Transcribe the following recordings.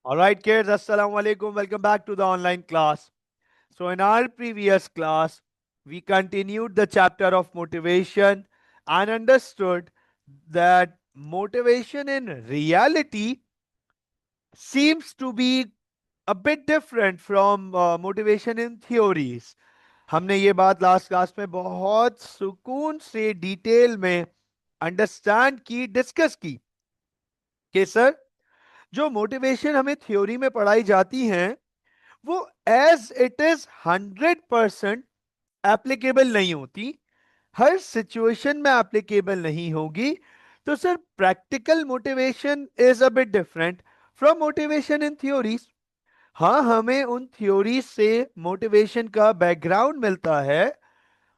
All right, kids, Assalamu alaikum. Welcome back to the online class. So, in our previous class, we continued the chapter of motivation and understood that motivation in reality seems to be a bit different from motivation in theories. हमने ये बात last class में बहुत सुकून से detail में understand की, discuss की कि सर जो मोटिवेशन हमें थ्योरी में पढ़ाई जाती है वो एज इट इज 100% एप्लीकेबल नहीं होती, हर सिचुएशन में एप्लीकेबल नहीं होगी। तो sir practical motivation is a bit different from motivation in theories. हाँ, हमें उन थ्योरीज से मोटिवेशन का बैकग्राउंड मिलता है,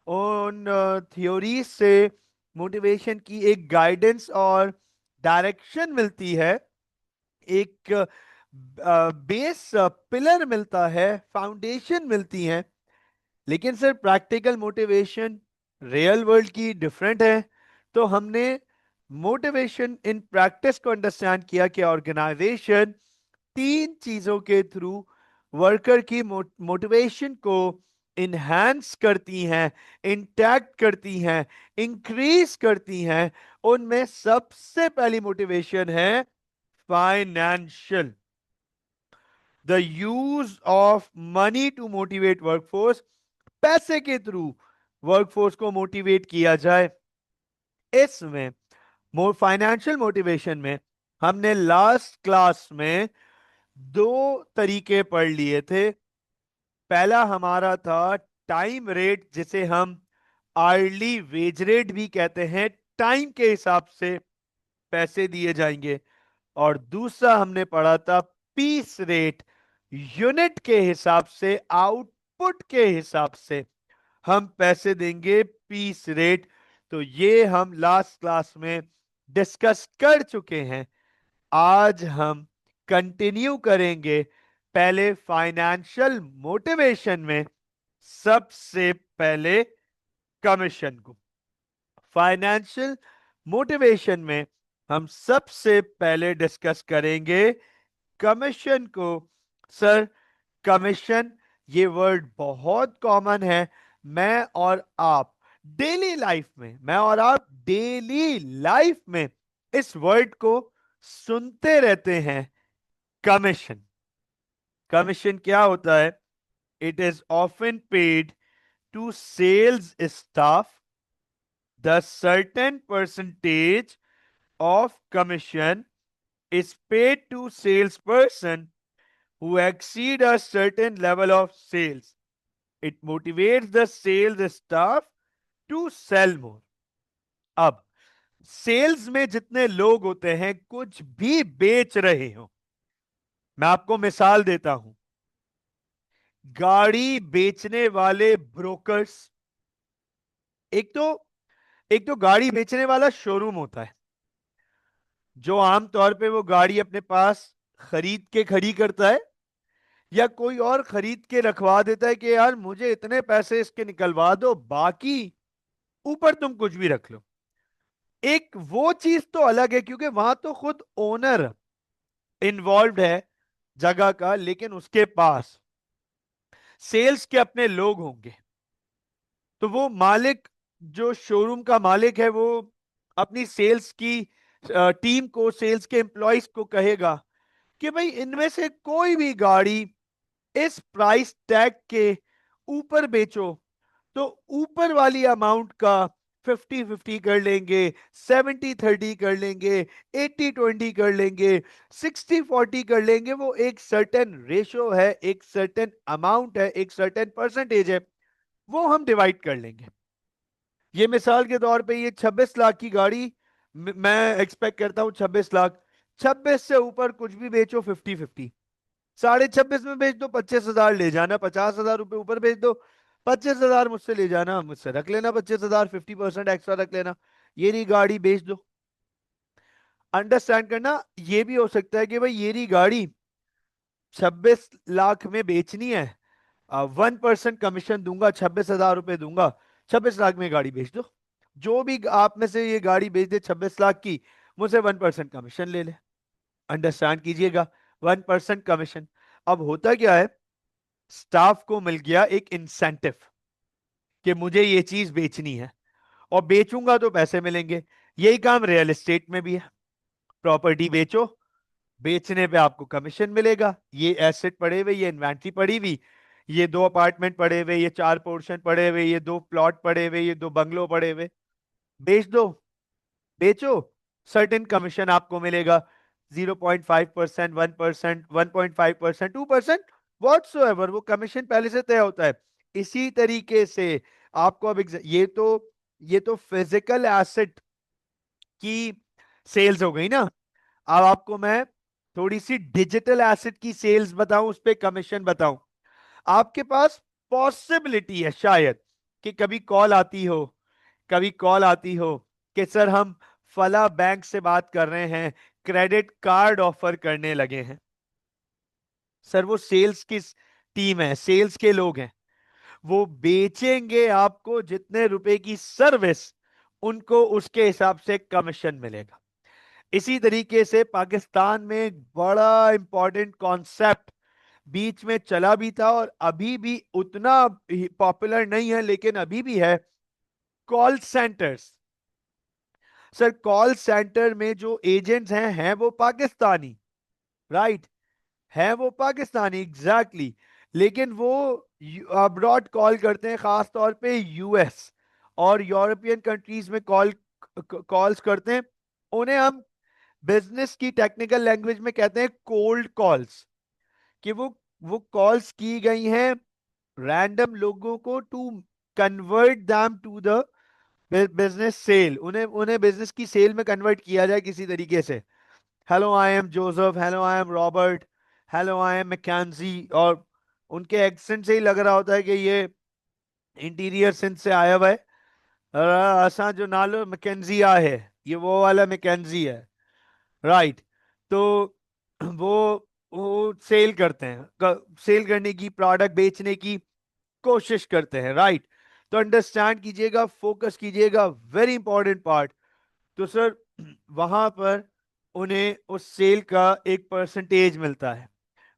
उन थ्योरीज से मोटिवेशन की एक गाइडेंस और डायरेक्शन मिलती है, एक बेस पिलर मिलता है, फाउंडेशन मिलती है। लेकिन sir practical motivation real world की डिफरेंट है। तो हमने मोटिवेशन इन प्रैक्टिस को अंडरस्टैंड किया कि ऑर्गेनाइजेशन तीन चीजों के थ्रू वर्कर की मोटिवेशन को इनहैंस करती हैं, इंटैक्ट करती हैं, इंक्रीज करती हैं। उनमें सबसे पहली मोटिवेशन है financial, the use of money to motivate workforce. पैसे के थ्रू वर्कफोर्स को मोटिवेट किया जाए। इसमें फाइनेंशियल मोटिवेशन में हमने लास्ट क्लास में दो तरीके पढ़ लिए थे। पहला हमारा था टाइम रेट, जिसे हम आर्ली वेज रेट भी कहते हैं, टाइम के हिसाब से पैसे दिए जाएंगे। और दूसरा हमने पढ़ा था पीस रेट, यूनिट के हिसाब से, आउटपुट के हिसाब से हम पैसे देंगे, पीस रेट। तो ये हम लास्ट क्लास में डिस्कस कर चुके हैं। आज हम कंटिन्यू करेंगे। पहले फाइनेंशियल मोटिवेशन में सबसे पहले कमीशन को, फाइनेंशियल मोटिवेशन में हम सबसे पहले डिस्कस करेंगे कमीशन को। सर कमीशन, ये वर्ड बहुत कॉमन है। मैं और आप डेली लाइफ में, मैं और आप डेली लाइफ में इस वर्ड को सुनते रहते हैं, कमीशन। कमीशन क्या होता है? It is often paid to sales staff. The certain percentage of commission is paid to salesperson who exceed a certain level of sales. It motivates the sales staff to sell more. अब sales में जितने लोग होते हैं, कुछ भी बेच रहे हो, मैं आपको मिसाल देता हूं। गाड़ी बेचने वाले ब्रोकर्स, एक तो एक तो गाड़ी बेचने वाला शोरूम होता है, जो आमतौर पे वो गाड़ी अपने पास खरीद के खड़ी करता है या कोई और खरीद के रखवा देता है कि यार मुझे इतने पैसे इसके निकलवा दो, बाकी ऊपर तुम कुछ भी रख लो। एक वो चीज तो अलग है, क्योंकि वहां तो खुद ओनर इन्वॉल्व है जगह का, लेकिन उसके पास सेल्स के अपने लोग होंगे। तो वो मालिक, जो शोरूम का मालिक है, वो अपनी सेल्स की टीम को, सेल्स के एम्प्लॉयज को कहेगा कि भाई इनमें से कोई भी गाड़ी इस प्राइस टैग के ऊपर बेचो तो ऊपर वाली अमाउंट का 50-50 कर लेंगे, 70-30 कर लेंगे, 80-20 कर लेंगे, 60-40 कर लेंगे। वो एक सर्टेन रेशो है, एक सर्टेन अमाउंट है, एक सर्टेन परसेंटेज है, वो हम डिवाइड कर लेंगे। ये मिसाल के तौर पे ये 26 लाख की गाड़ी मैं एक्सपेक्ट करता हूं 26 लाख। 26 से ऊपर कुछ भी बेचो 50-50, 26.5 में बेच दो, 25,000 ले जाना, 50,000 रुपए ऊपर बेच दो, 25,000 मुझसे ले जाना, मुझसे रख लेना 25,000, 50% एक्स्ट्रा रख लेना, ये रही गाड़ी, बेच दो। अंडरस्टैंड करना, ये भी हो सकता है कि भाई ये रही गाड़ी 26 लाख में बेचनी है, 1% कमीशन दूंगा, 26,000 रुपए दूंगा, 26 लाख में गाड़ी बेच दो। जो भी आप में से ये गाड़ी बेच दे 26 लाख की, मुझसे 1% कमीशन ले ले। अंडरस्टैंड कीजिएगा, 1% कमीशन। अब होता क्या है, स्टाफ को मिल गया एक इंसेंटिव कि मुझे ये चीज बेचनी है और बेचूंगा तो पैसे मिलेंगे। यही काम रियल एस्टेट में भी है। प्रॉपर्टी बेचो, बेचने पे आपको कमीशन मिलेगा। ये एसेट पड़े हुए, ये इन्वेंट्री पड़ी हुई, ये 2 अपार्टमेंट पड़े हुए, ये 4 पोर्शन पड़े हुए, ये 2 प्लॉट पड़े हुए, ये 2 बंगलो पड़े हुए, बेच दो, बेचो, सर्टेन कमीशन आपको मिलेगा। 0.5%, 1%, 1.5%, 2%, व्हाटसोएवर, वो कमीशन पहले से तय होता है। इसी तरीके से आपको अब ये तो फिजिकल एसेट की सेल्स हो गई ना। अब आपको मैं थोड़ी सी डिजिटल एसेट की सेल्स बताऊं, उस पे कमीशन बताऊं। आपके पास पॉसिबिलिटी है शायद कि कभी कॉल आती हो कि सर हम फला बैंक से बात कर रहे हैं, क्रेडिट कार्ड ऑफर करने लगे हैं। सर वो सेल्स की टीम है, सेल्स के लोग हैं, वो बेचेंगे आपको जितने रुपए की सर्विस, उनको उसके हिसाब से कमीशन मिलेगा। इसी तरीके से पाकिस्तान में एक बड़ा इंपॉर्टेंट कॉन्सेप्ट बीच में चला भी था और अभी भी उतना पॉपुलर नहीं है, लेकिन अभी भी है, call centres. Sir call centre में जो एजेंट्स हैं वो पाकिस्तानी, राइट, हैं वो पाकिस्तानी, एग्जैक्टली exactly। लेकिन वो अब्रॉड कॉल करते हैं, खास तौर पे यूएस और यूरोपियन कंट्रीज में कॉल्स करते हैं। उन्हें हम बिजनेस की टेक्निकल लैंग्वेज में कहते हैं कोल्ड कॉल्स। कि वो कॉल्स की गई हैं रैंडम लोगों को to convert them to the business sale, उन्हें उन्हें बिजनेस की सेल में कन्वर्ट किया जाए किसी तरीके से। Hello I am Joseph, hello I am Robert, hello I am Mackenzie. और उनके एक्सेंट से ही लग रहा होता है कि ये इंटीरियर सिंध से आया हुआ है। असा जो नालो मैकेंजी है, ये वो वाला मैकेंजी है, राइट। तो वो वो सेल करते हैं, सेल करने की, प्रोडक्ट बेचने की कोशिश करते हैं, राइट। तो अंडरस्टैंड कीजिएगा, फोकस कीजिएगा, वेरी इंपॉर्टेंट पार्ट। तो सर वहां पर उन्हें उस सेल का एक परसेंटेज मिलता है,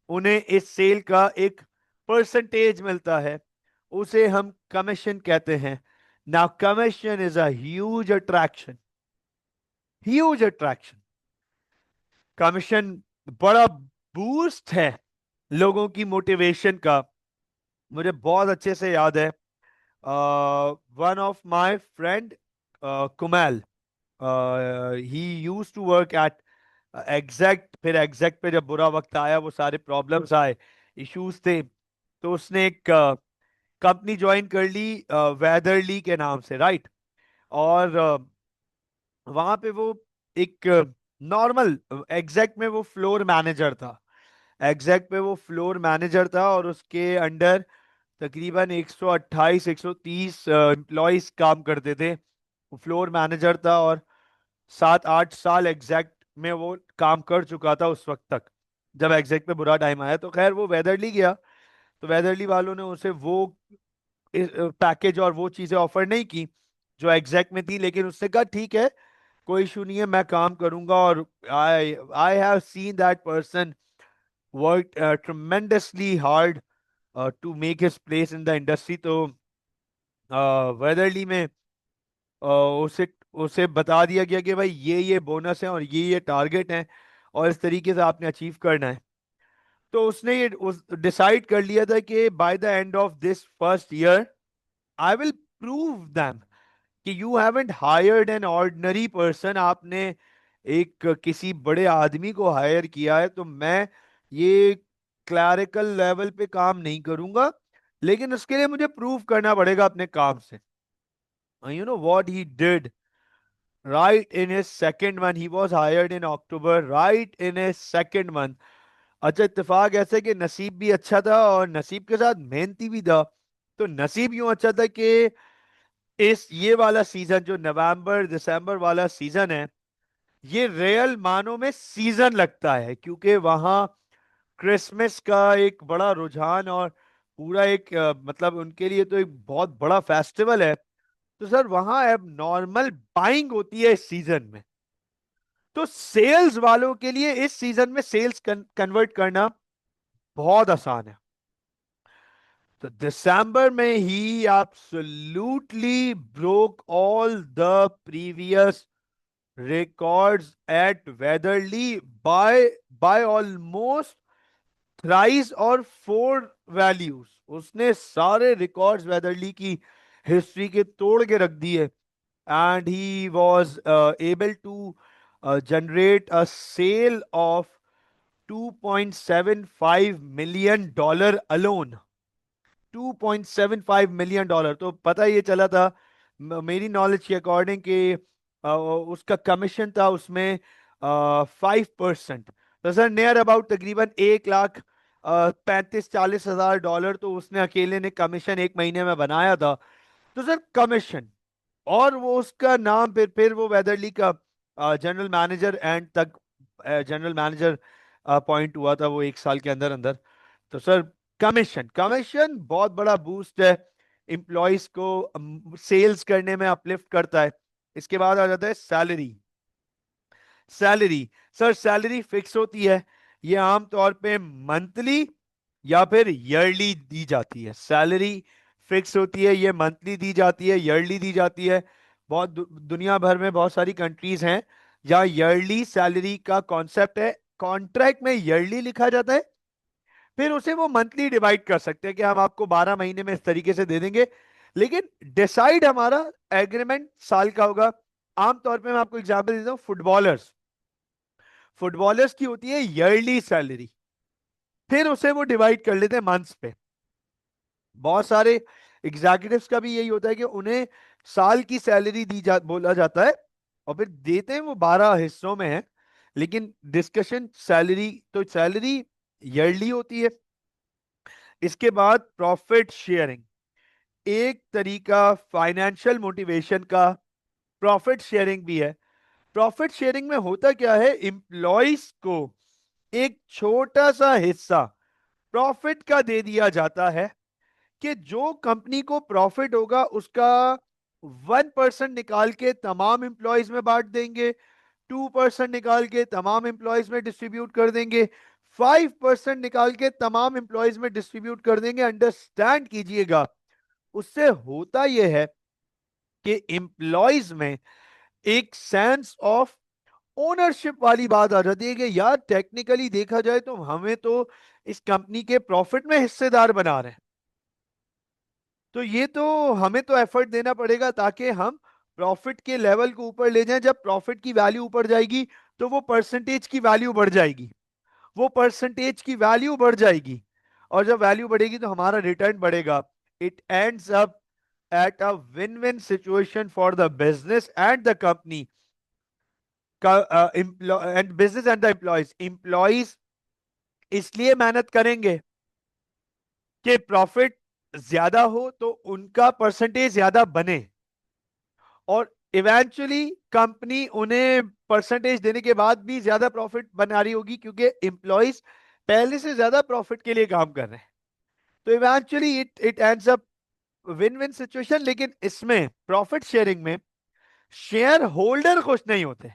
उन्हें इस सेल का एक परसेंटेज मिलता है, उसे हम कमीशन कहते हैं। Now commission is a huge attraction, huge attraction. Commission बड़ा बूस्ट है लोगों की मोटिवेशन का। मुझे बहुत अच्छे से याद है, one of my friend Kumail, he use to work at Exact. फिर एग्जैक्ट पे जब बुरा वक्त आया, वो सारे प्रॉब्लम्स आए, इश्यूज थे, तो उसने एक कंपनी ज्वाइन कर ली वेदरली के नाम से, राइट। और वहां पे वो एक नॉर्मल एग्जैक्ट में वो फ्लोर मैनेजर था, एग्जैक्ट पे वो फ्लोर मैनेजर था, और उसके अंडर तकरीबन 128 130 एम्प्लॉयज काम करते थे। वो फ्लोर मैनेजर था और 7-8 साल एग्जैक्ट में वो काम कर चुका था उस वक्त तक, जब एग्जैक्ट पे बुरा टाइम आया। तो खैर वो वेदरली गया, तो वेदरली वालों ने उसे वो पैकेज और वो चीजें ऑफर नहीं की जो एग्जैक्ट में थी, लेकिन उसने कहा ठीक है, कोई इशू नहीं है, मैं काम करूंगा। और I I have seen that person work tremendously hard to make his place in the industry. तो वेदरली में अ, उसे उसे बता दिया गया कि भाई ये बोनस है और ये टारगेट है, और इस तरीके से आपने अचीव करना है। तो उसने ये डिसाइड कर लिया था कि by the end of this first year I will prove them कि you haven't hired an ordinary person, आपने एक किसी बड़े आदमी को हायर किया है। तो मैं ये क्लैरिकल लेवल पे काम नहीं करूंगा, लेकिन उसके लिए मुझे प्रूव करना पड़ेगा अपने काम से। You know what he did, right in his second month, he was hired in October, right in his second month। अच्छा, इत्तेफाक ऐसे कि नसीब भी अच्छा था और नसीब के साथ मेहनती भी था। तो नसीब यूं अच्छा था कि इस ये वाला सीजन जो नवंबर दिसंबर वाला सीजन है, ये रियल मानों में सीजन लगता है, क्योंकि वहां क्रिसमस का एक बड़ा रुझान और पूरा एक मतलब उनके लिए तो एक बहुत बड़ा फेस्टिवल है। तो सर वहां अब नॉर्मल बाइंग होती है इस सीजन में। तो सेल्स वालों के लिए इस सीजन में सेल्स कन्वर्ट करना बहुत आसान है। तो दिसंबर में ही absolutely broke all the previous records at Weatherly by by almost thrice और फोर वैल्यूज। उसने सारे रिकॉर्ड्स वेदरली की हिस्ट्री के तोड़ के रख दिए। And he was able to generate a sale of $2.75 million alone। $2.75 million। तो पता ये चला था मेरी नॉलेज के अकॉर्डिंग कि उसका कमीशन था उसमें 5%। तो सर नियर अबाउट तकरीबन 1,35,40,000 डॉलर तो उसने अकेले ने कमीशन एक महीने में बनाया था। तो सर कमीशन, और वो उसका नाम फिर वो वेदरली का जनरल मैनेजर एंड तक जनरल मैनेजर अपॉइंट हुआ था वो एक साल के अंदर अंदर। तो सर कमीशन कमीशन बहुत बड़ा बूस्ट है, एम्प्लॉयज को सेल्स करने में अपलिफ्ट करता है। इसके बाद आ जाता है salary. Salary, sir salary fix होती है, ये आमतौर पे मंथली या फिर ईयरली दी जाती है। सैलरी फिक्स होती है, ये मंथली दी जाती है, ईयरली दी जाती है। बहुत दुनिया भर में बहुत सारी कंट्रीज हैं जहाँ ईयरली सैलरी का कॉन्सेप्ट है। कॉन्ट्रैक्ट में ईयरली लिखा जाता है, फिर उसे वो मंथली डिवाइड कर सकते हैं कि हम आपको 12 महीने में इस तरीके से दे देंगे, लेकिन डिसाइड हमारा एग्रीमेंट साल का होगा। आमतौर पे मैं आपको एग्जांपल देता हूँ, फुटबॉलर्स फुटबॉलर्स की होती है ईयरली सैलरी, फिर उसे वो डिवाइड कर लेते हैं मंथ्स पे। बहुत सारे एग्जीक्यूटिव्स का भी यही होता है कि उन्हें साल की सैलरी बोला जाता है, और फिर देते हैं वो 12 हिस्सों में है, लेकिन डिस्कशन सैलरी, तो सैलरी ईयरली होती है। इसके बाद प्रॉफिट शेयरिंग, एक तरीका फाइनेंशियल मोटिवेशन का प्रॉफिट शेयरिंग भी है। प्रॉफिट शेयरिंग में होता क्या है, एम्प्लॉयज को एक छोटा सा हिस्सा प्रॉफिट का दे दिया जाता है कि जो कंपनी को प्रॉफिट होगा उसका 1% निकाल के तमाम एम्प्लॉयज में बांट देंगे, 2% निकाल के तमाम एम्प्लॉयज में डिस्ट्रीब्यूट कर देंगे, 5% निकाल के तमाम एम्प्लॉयज में डिस्ट्रीब्यूट कर देंगे। अंडरस्टैंड कीजिएगा, उससे होता यह है कि एम्प्लॉयज में एक सेंस ऑफ ओनरशिप वाली बात आ जाती है कि यार टेक्निकली देखा जाए तो हमें तो इस कंपनी के प्रॉफिट में हिस्सेदार बना रहे हैं, तो ये तो हमें तो एफर्ट देना पड़ेगा ताकि हम प्रॉफिट के लेवल को ऊपर ले जाएं। जब प्रॉफिट की वैल्यू ऊपर जाएगी तो वो परसेंटेज की वैल्यू बढ़ जाएगी, वो परसेंटेज की वैल्यू बढ़ जाएगी, और जब वैल्यू बढ़ेगी तो हमारा रिटर्न बढ़ेगा। It ends up at a win win situation for the business and the company and business and the employees. Employees इसलिए मेहनत करेंगे कि प्रॉफिट ज्यादा हो तो उनका परसेंटेज ज्यादा बने, और इवेंचुअली कंपनी उन्हें परसेंटेज देने के बाद भी ज्यादा प्रॉफिट बना रही होगी क्योंकि एम्प्लॉयज पहले से ज्यादा प्रॉफिट के लिए काम कर रहे हैं। तो eventually it it ends up win win situation. लेकिन इसमें प्रॉफिट शेयरिंग में शेयर होल्डर खुश नहीं होते,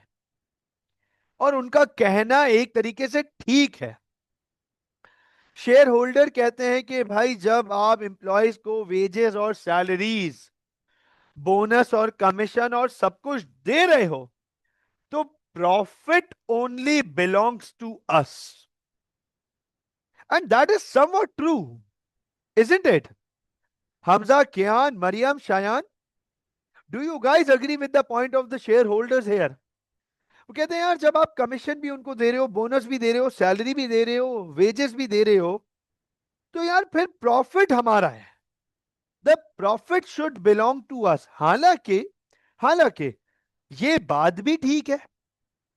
और उनका कहना एक तरीके से ठीक है। शेयर होल्डर कहते हैं कि भाई जब आप एम्प्लॉयज को वेजेस और सैलरीज, बोनस और कमीशन और सब कुछ दे रहे हो, तो profit only belongs to us, and that is somewhat true, isn't it? Hamza, Kiyan, Maryam, Shayan, do you guys agree with the point of the share holders here? वो कहते हैं यार जब आप कमीशन भी उनको दे रहे हो, बोनस भी दे रहे हो, सैलरी भी दे रहे हो, वेजेस भी दे रहे हो, तो यार फिर प्रॉफिट हमारा है, the profit should belong to us. हालांकि हालांकि ये बात भी ठीक है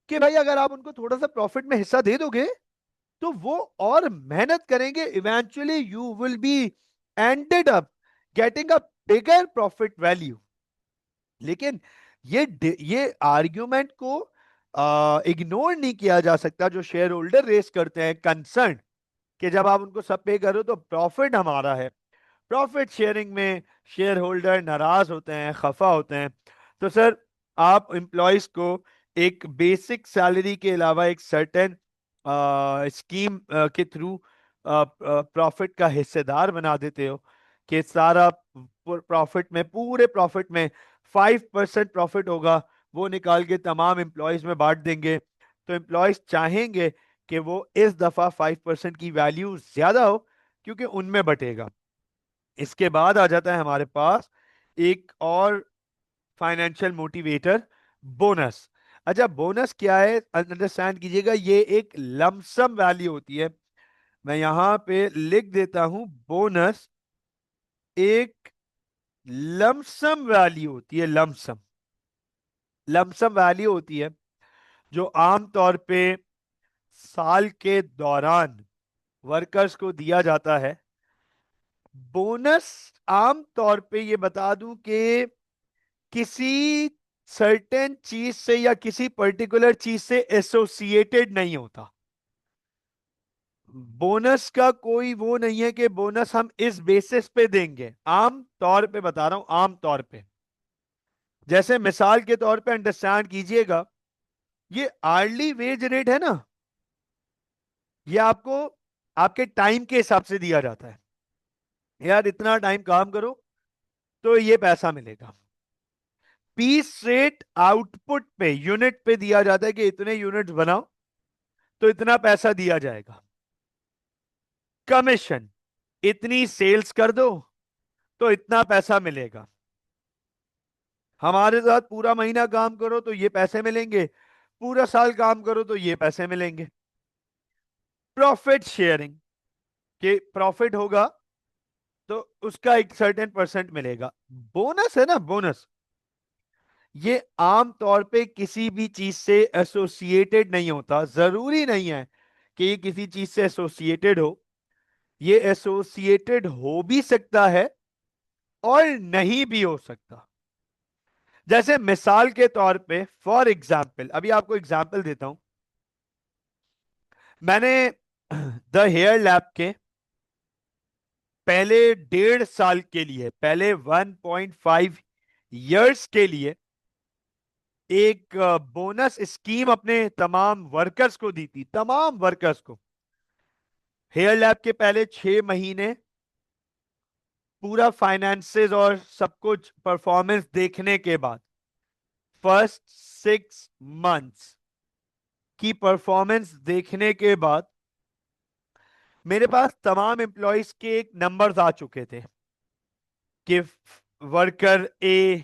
कि भाई अगर आप उनको थोड़ा सा प्रॉफिट में हिस्सा दे दोगे तो वो और मेहनत करेंगे, eventually you will be ended up getting a bigger profit value. लेकिन ये आर्ग्यूमेंट को इग्नोर नहीं किया जा सकता जो शेयर होल्डर रेस करते हैं कंसर्न, कि जब आप उनको सब पे करो तो प्रॉफिट हमारा है। प्रॉफिट शेयरिंग में शेयर होल्डर नाराज होते हैं, खफा होते हैं। तो सर आप एम्प्लॉयज को एक बेसिक सैलरी के अलावा एक सर्टेन स्कीम के थ्रू प्रॉफिट का हिस्सेदार बना देते हो कि सारा प्रॉफिट में, पूरे प्रॉफिट में 5% प्रॉफिट होगा, वो निकाल के तमाम एम्प्लॉयज में बांट देंगे। तो एम्प्लॉयज चाहेंगे कि वो इस दफा 5% की वैल्यू ज्यादा हो, क्योंकि उनमें बटेगा। इसके बाद आ जाता है हमारे पास एक और फाइनेंशियल मोटिवेटर, बोनस। अच्छा, बोनस क्या है अंडरस्टैंड कीजिएगा, ये एक लमसम वैल्यू होती है। मैं यहां पे लिख देता हूं, बोनस एक लमसम वैल्यू होती है। लमसम लमसम वैल्यू होती है जो आमतौर पे साल के दौरान वर्कर्स को दिया जाता है। बोनस आमतौर पे ये बता दूं कि किसी सर्टेन चीज से या किसी पर्टिकुलर चीज से एसोसिएटेड नहीं होता। बोनस का कोई वो नहीं है कि बोनस हम इस बेसिस पे देंगे। आम तौर पे बता रहा हूं, आम तौर पे, जैसे मिसाल के तौर पे अंडरस्टैंड कीजिएगा, ये आर्ली वेज रेट है ना, ये आपको आपके टाइम के हिसाब से दिया जाता है। यार इतना टाइम काम करो तो ये पैसा मिलेगा। पीस रेट आउटपुट पे, यूनिट पे दिया जाता है कि इतने यूनिट्स बनाओ तो इतना पैसा दिया जाएगा। कमीशन, इतनी सेल्स कर दो तो इतना पैसा मिलेगा। हमारे साथ पूरा महीना काम करो तो ये पैसे मिलेंगे, पूरा साल काम करो तो ये पैसे मिलेंगे। प्रॉफिट शेयरिंग, के प्रॉफिट होगा तो उसका एक सर्टेन परसेंट मिलेगा। बोनस है ना, बोनस, ये आम तौर पे किसी भी चीज से एसोसिएटेड नहीं होता। जरूरी नहीं है कि ये किसी चीज से एसोसिएटेड हो, ये एसोसिएटेड हो भी सकता है और नहीं भी हो सकता। जैसे मिसाल के तौर पे, फॉर एग्जाम्पल, अभी आपको एग्जाम्पल देता हूं। मैंने द हेयर लैब के पहले 1.5 साल के लिए, पहले 1.5 years के लिए एक बोनस स्कीम अपने तमाम वर्कर्स को दी थी, तमाम वर्कर्स को। हेयर लैब के पहले 6 महीने पूरा फाइनेंसेस और सब कुछ परफॉर्मेंस देखने के बाद, फर्स्ट 6 months की परफॉर्मेंस देखने के बाद, मेरे पास तमाम एम्प्लॉयज के एक नंबर्स आ चुके थे कि वर्कर ए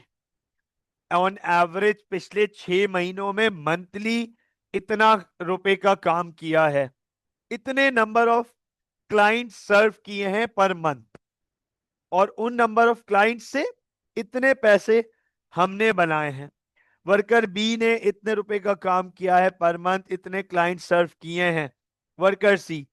ऑन एवरेज पिछले 6 महीनों में मंथली इतना रुपए का काम किया है, इतने नंबर ऑफ क्लाइंट सर्व किए हैं पर मंथ, और उन नंबर ऑफ क्लाइंट से इतने पैसे हमने बनाए हैं। वर्कर बी ने इतने रुपए का काम किया है पर मंथ, इतने क्लाइंट सर्व किए हैं वर्कर सी।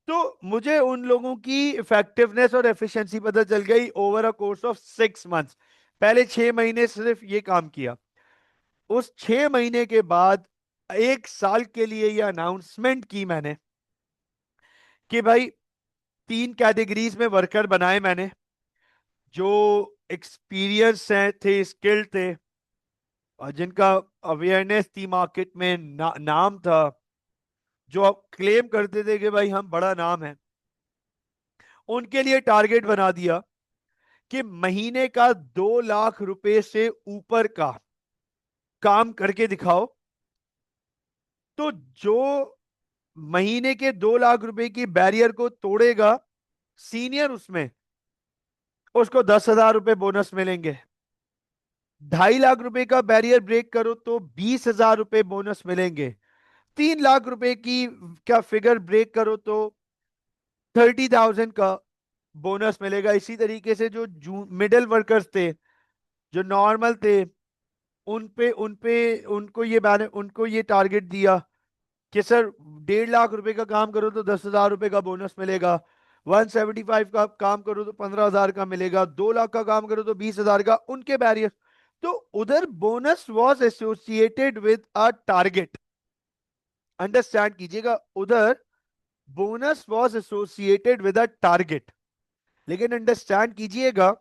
तो मुझे उन लोगों की इफेक्टिवनेस और एफिशिएंसी पता चल गई over a course of 6 months। पहले 6 महीने सिर्फ ये काम किया, उस 6 महीने के बाद 1 साल के लिए ये अनाउंसमेंट की मैंने कि भाई 3 कैटेगरीज में वर्कर बनाए मैंने, जो एक्सपीरियंस थे, स्किल्ड थे, और जिनका अवेयरनेस थी मार्केट में, नाम था, जो क्लेम करते थे कि भाई हम बड़ा नाम है। उनके लिए टारगेट बना दिया कि महीने का 2 लाख रुपए से ऊपर का काम करके दिखाओ, तो जो महीने के 2 लाख रुपए की बैरियर को तोड़ेगा सीनियर, उसमें उसको 10,000 रुपए बोनस मिलेंगे। 2.5 लाख रुपए का बैरियर ब्रेक करो तो 20,000 रुपए बोनस मिलेंगे। 3 लाख रुपए की क्या फिगर ब्रेक करो तो 30,000 का बोनस मिलेगा। इसी तरीके से जो मिडिल वर्कर्स थे, जो नॉर्मल थे, उन पे उनको ये टारगेट दिया कि सर 1.5 लाख रुपए का काम करो तो 10,000 रुपए का बोनस मिलेगा, 175 का काम करो तो 15,000 का मिलेगा, 2 लाख का काम करो तो 20,000 का। उनके बैरियर, तो उधर bonus was associated with a target. Understand कीजिएगा, उधर bonus was associated with a target. लेकिन अंडरस्टैंड कीजिएगा,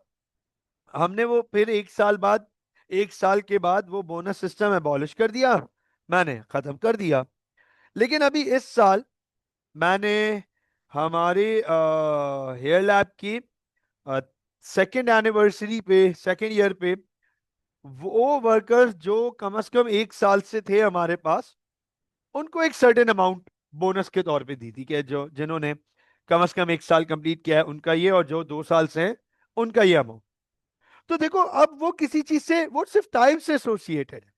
हमने वो फिर 1 साल बाद, 1 साल के बाद वो बोनस सिस्टम एबॉलिश कर दिया। मैंने खत्म कर दिया। लेकिन अभी इस साल मैंने हमारे हेयर लैब की सेकेंड एनिवर्सरी पे, सेकेंड ईयर पे, वो वर्कर्स जो कम से कम 1 साल से थे हमारे पास, उनको एक सर्टेन अमाउंट बोनस के तौर पे दी थी, कि जो जिन्होंने कम से कम 1 साल कंप्लीट किया है उनका ये, और जो 2 साल से हैं उनका ये अमाउंट। तो देखो, अब वो किसी चीज से, वो सिर्फ टाइम से एसोसिएटेड है।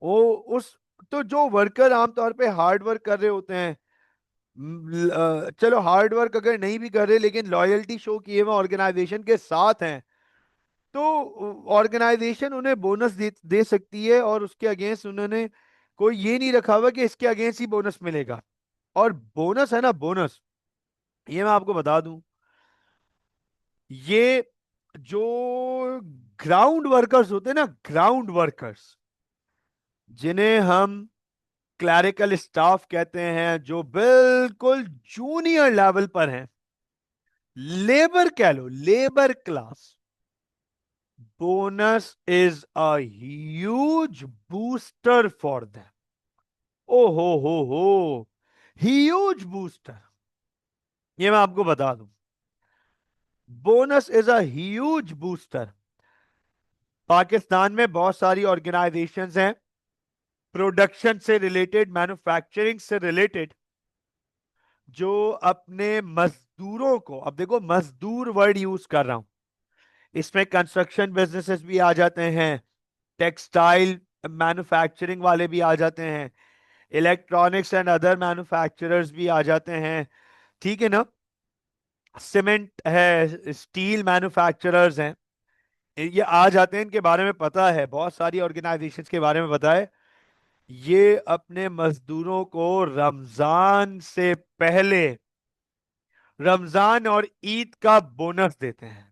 वो उस, तो जो वर्कर आमतौर पे हार्ड वर्क कर रहे होते हैं, चलो हार्ड वर्क अगर नहीं भी कर रहे लेकिन लॉयल्टी शो किए हुए ऑर्गेनाइजेशन के साथ हैं, तो ऑर्गेनाइजेशन उन्हें बोनस दे सकती है, और उसके अगेंस्ट उन्होंने कोई ये नहीं रखा हुआ कि इसके अगेंस्ट ही बोनस मिलेगा। और बोनस है ना, बोनस, ये मैं आपको बता दूं, ये जो ग्राउंड वर्कर्स होते हैं ना, ग्राउंड वर्कर्स, जिन्हें हम क्लैरिकल स्टाफ कहते हैं, जो बिल्कुल जूनियर लेवल पर हैं, लेबर कह लो, labour class, bonus is a huge booster for them. ओ हो, ह्यूज बूस्टर, ये मैं आपको बता दूं, bonus is a huge booster. Pakistan में बहुत सारी ऑर्गेनाइजेशंस हैं, प्रोडक्शन से रिलेटेड, मैन्युफैक्चरिंग से रिलेटेड, जो अपने मजदूरों को, अब देखो मजदूर वर्ड यूज कर रहा हूं, इसमें कंस्ट्रक्शन बिजनेसेस भी आ जाते हैं, टेक्सटाइल मैन्युफैक्चरिंग वाले भी आ जाते हैं, इलेक्ट्रॉनिक्स एंड अदर मैन्युफैक्चरर्स भी आ जाते हैं, ठीक है ना, सीमेंट है, स्टील मैन्युफैक्चरर्स हैं, ये आ जाते हैं, इनके बारे में पता है, बहुत सारी ऑर्गेनाइजेशंस के बारे में पता है। ये अपने मजदूरों को रमजान से पहले, रमजान और ईद का बोनस देते हैं।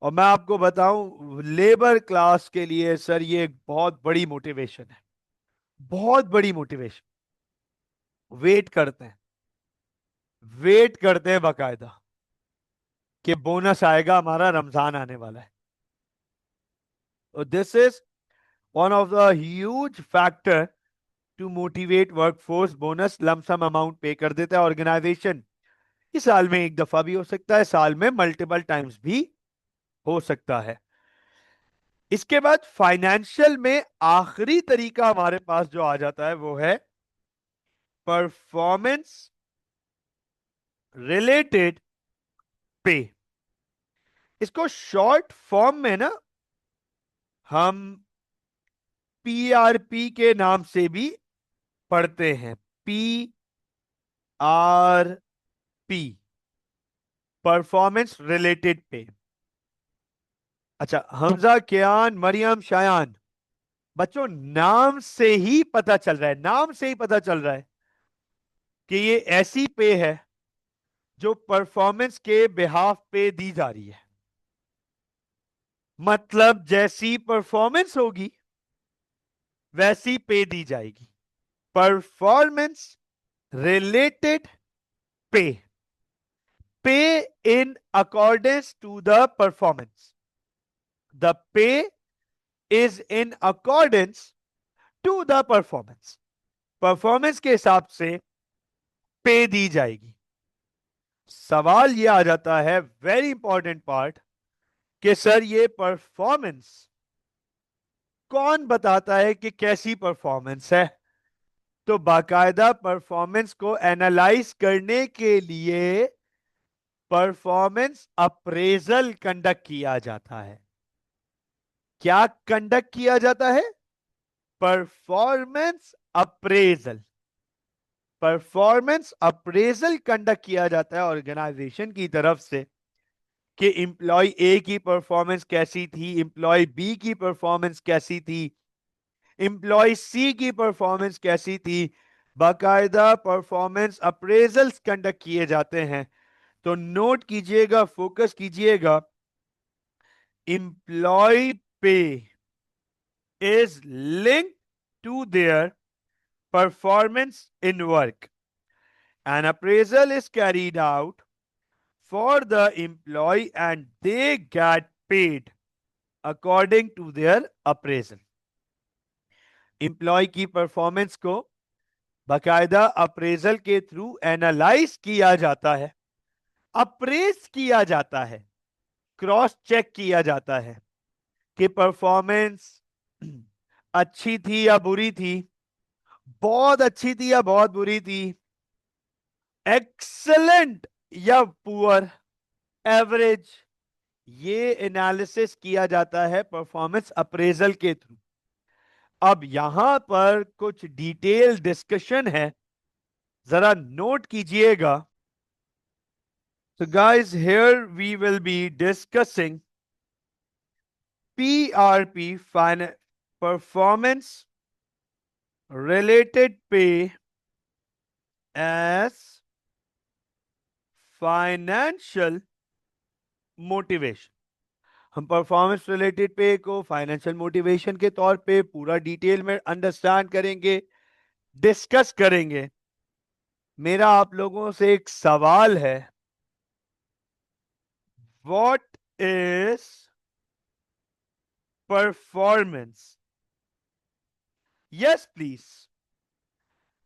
और मैं आपको बताऊं, लेबर क्लास के लिए सर ये एक बहुत बड़ी मोटिवेशन है, बहुत बड़ी मोटिवेशन। वेट करते हैं, वेट करते हैं बाकायदा, कि बोनस आएगा, हमारा रमजान आने वाला है। This is one of the huge factor to motivate workforce. Bonus lump sum amount pay कर देता है ऑर्गेनाइजेशन, इस साल में एक दफा भी हो सकता है, साल में मल्टीपल टाइम्स भी हो सकता है। इसके बाद फाइनेंशियल में आखिरी तरीका हमारे पास जो आ जाता है वो है परफॉर्मेंस रिलेटेड पे। इसको शॉर्ट फॉर्म में ना हम पीआरपी के नाम से भी पढ़ते हैं, P R P, performance related पे। अच्छा, हमजा, कियान, मरियम, शायान, बच्चों नाम से ही पता चल रहा है, नाम से ही पता चल रहा है कि ये ऐसी पे है जो परफॉर्मेंस के बिहाफ पे दी जा रही है। मतलब जैसी परफॉर्मेंस होगी वैसी पे दी जाएगी। Performance related pay, pay in accordance to the performance, the pay is in accordance to the performance, performance के हिसाब से पे दी जाएगी। सवाल यह आ जाता है, वेरी इंपॉर्टेंट पार्ट, कि सर ये परफॉर्मेंस कौन बताता है कि कैसी परफॉर्मेंस है? तो बाकायदा परफॉर्मेंस को एनालाइज करने के लिए परफॉर्मेंस अप्रेजल कंडक्ट किया जाता है। क्या कंडक्ट किया जाता है? Performance appraisal. Performance appraisal conduct किया जाता है ऑर्गेनाइजेशन की तरफ से, कि इंप्लॉय ए की परफॉर्मेंस कैसी थी, इंप्लॉय बी की परफॉर्मेंस कैसी थी, इंप्लॉय सी की परफॉर्मेंस कैसी थी। बाकायदा परफॉर्मेंस अप्रेजल्स कंडक्ट किए जाते हैं। तो नोट कीजिएगा, फोकस कीजिएगा, employee pay is linked to their performance in work, an appraisal is carried out for the employee and they get paid according to their appraisal. Employee की performance को बाकायदा appraisal के थ्रू एनालाइज किया जाता है, apprise किया जाता है, क्रॉस चेक किया जाता है कि परफॉर्मेंस अच्छी थी या बुरी थी, बहुत अच्छी थी या बहुत बुरी थी, एक्सलेंट या पुअर, एवरेज। ये एनालिसिस किया जाता है परफॉर्मेंस अप्रेजल के थ्रू। अब यहां पर कुछ डिटेल डिस्कशन है, जरा नोट कीजिएगा। So guys, here we will be discussing PRP, performance related pay as financial motivation। हम परफॉर्मेंस रिलेटेड पे को फाइनेंशियल मोटिवेशन के तौर पे पूरा डिटेल में अंडरस्टैंड करेंगे, डिस्कस करेंगे। मेरा आप लोगों से एक सवाल है, what is performance? Yes please.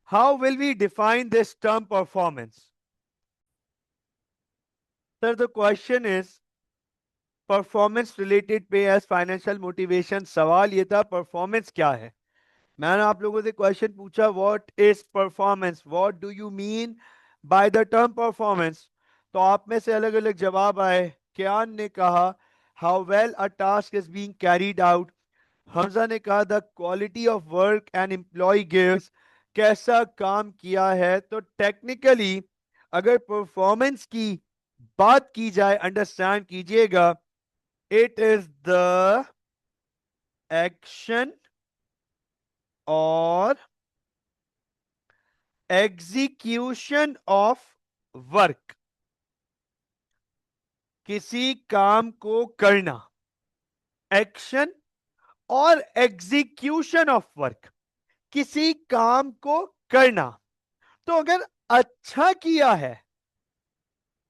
How will we define this term performance? Sir, the question is performance related pay as financial motivation। सवाल ये था परफॉर्मेंस क्या है। मैंने आप लोगों से क्वेश्चन पूछा what is performance, what do you mean by the term performance. तो आप में से अलग अलग जवाब आए। कियान ने कहा how well a task is being carried out. Hamza ने कहा the quality of work an employee gives, कैसा काम किया है। तो टेक्निकली अगर परफॉर्मेंस की बात की जाए, अंडरस्टैंड कीजिएगा, इट इज द एक्शन और एग्जीक्यूशन ऑफ वर्क, किसी काम को करना, एक्शन और एग्जीक्यूशन ऑफ वर्क, किसी काम को करना। तो अगर अच्छा किया है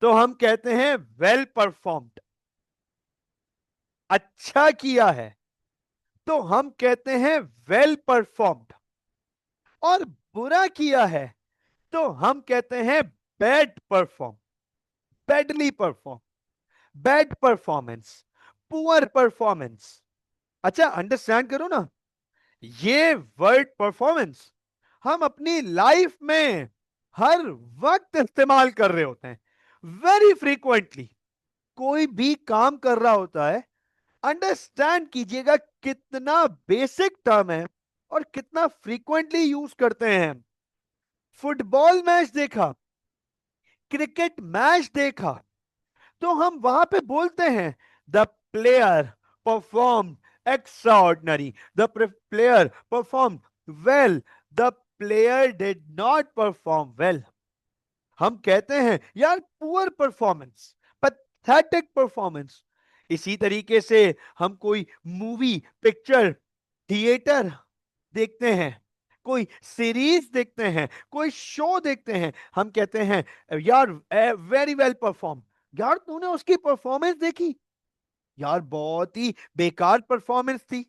तो हम कहते हैं वेल परफॉर्म्ड। अच्छा किया है तो हम कहते हैं वेल परफॉर्म्ड। और बुरा किया है तो हम कहते हैं bad perform, badly perform, bad performance, poor performance. अच्छा अंडरस्टैंड करो ना, ये वर्ड परफॉर्मेंस हम अपनी लाइफ में हर वक्त इस्तेमाल कर रहे होते हैं, वेरी फ्रीक्वेंटली। कोई भी काम कर रहा होता है, अंडरस्टैंड कीजिएगा कितना बेसिक टर्म है और कितना फ्रीक्वेंटली यूज करते हैं। फुटबॉल मैच देखा, क्रिकेट मैच देखा, तो हम वहां पे बोलते हैं the player perform extraordinary, the player perform well, the player did not perform well. हम कहते हैं यार पुअर परफॉर्मेंस, पैथेटिक परफॉर्मेंस। इसी तरीके से हम कोई मूवी, पिक्चर, थिएटर देखते हैं, कोई सीरीज देखते हैं, कोई शो देखते हैं, हम कहते हैं यार वेरी वेल परफॉर्म। यार तूने उसकी परफॉर्मेंस देखी, यार बहुत ही बेकार परफॉर्मेंस थी।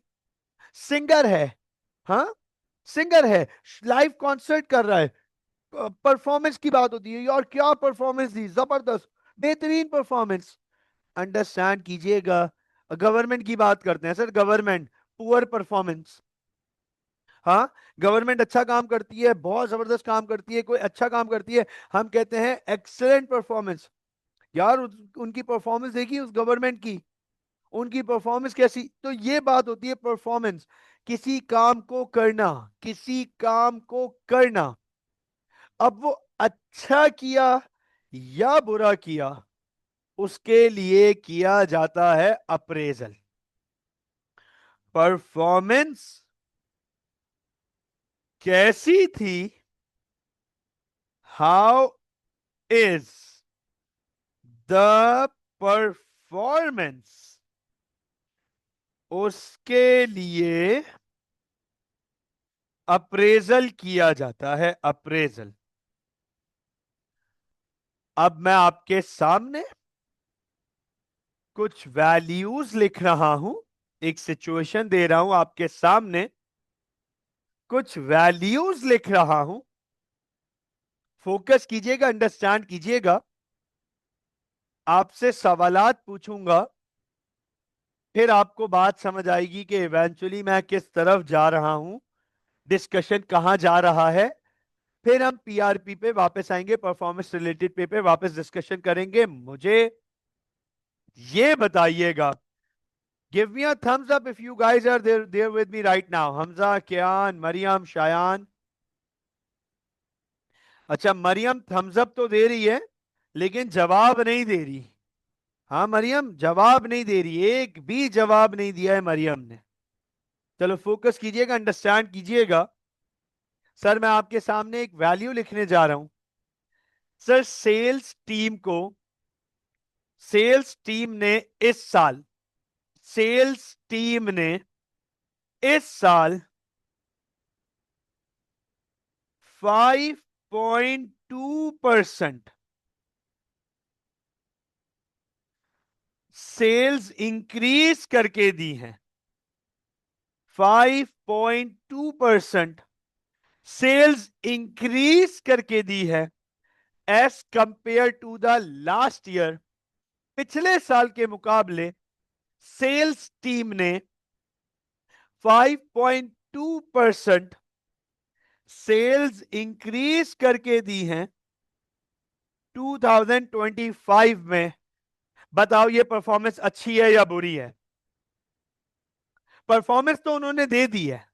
सिंगर है, हाँ सिंगर है, लाइव कॉन्सर्ट कर रहा है, परफॉर्मेंस की बात होती है, यार क्या परफॉर्मेंस दी, जबरदस्त, बेहतरीन परफॉर्मेंस। अंडरस्टैंड कीजिएगा। गवर्नमेंट की बात करते हैं सर, गवर्नमेंट पुअर परफॉर्मेंस। हाँ गवर्नमेंट अच्छा काम करती है, बहुत जबरदस्त काम करती है, कोई अच्छा काम करती है, हम कहते हैं एक्सेलेंट परफॉर्मेंस। यार उनकी परफॉर्मेंस देखी उस गवर्नमेंट की, उनकी परफॉर्मेंस कैसी। तो ये बात होती है परफॉर्मेंस, किसी काम को करना, किसी काम को करना। अब वो अच्छा किया या बुरा किया, उसके लिए किया जाता है अप्रेजल। परफॉर्मेंस कैसी थी, हाउ इज द परफॉर्मेंस, उसके लिए अप्रेजल किया जाता है, अप्रेजल। अब मैं आपके सामने कुछ वैल्यूज लिख रहा हूं, एक सिचुएशन दे रहा हूं आपके सामने। कुछ वैल्यूज लिख रहा हूं, फोकस कीजिएगा, अंडरस्टैंड कीजिएगा। आपसे सवालात पूछूंगा, फिर आपको बात समझ आएगी कि इवेंचुअली मैं किस तरफ जा रहा हूं, डिस्कशन कहां जा रहा है। फिर हम पीआरपी पे वापस आएंगे, परफॉर्मेंस रिलेटेड पे वापस डिस्कशन करेंगे। मुझे ये बताइएगा, give me a thumbs up if you guys are there with me right now. Hamza, कियान, मरियम, शायान। अच्छा, मरियम थम्स अप तो दे रही है लेकिन जवाब नहीं दे रही। हाँ मरियम जवाब नहीं दे रही, एक भी जवाब नहीं दिया है मरियम ने। चलो फोकस कीजिएगा, अंडरस्टैंड कीजिएगा। सर मैं आपके सामने एक वैल्यू लिखने जा रहा हूं। सर सेल्स टीम ने इस साल सेल्स टीम ने इस साल 5.2% सेल्स इंक्रीज करके दी हैं। 5.2% सेल्स इंक्रीज करके दी है as compared to the last year. पिछले साल के मुकाबले सेल्स टीम ने 5.2% सेल्स इंक्रीज करके दी हैं 2025 में। बताओ ये परफॉर्मेंस अच्छी है या बुरी है? परफॉर्मेंस तो उन्होंने दे दी है,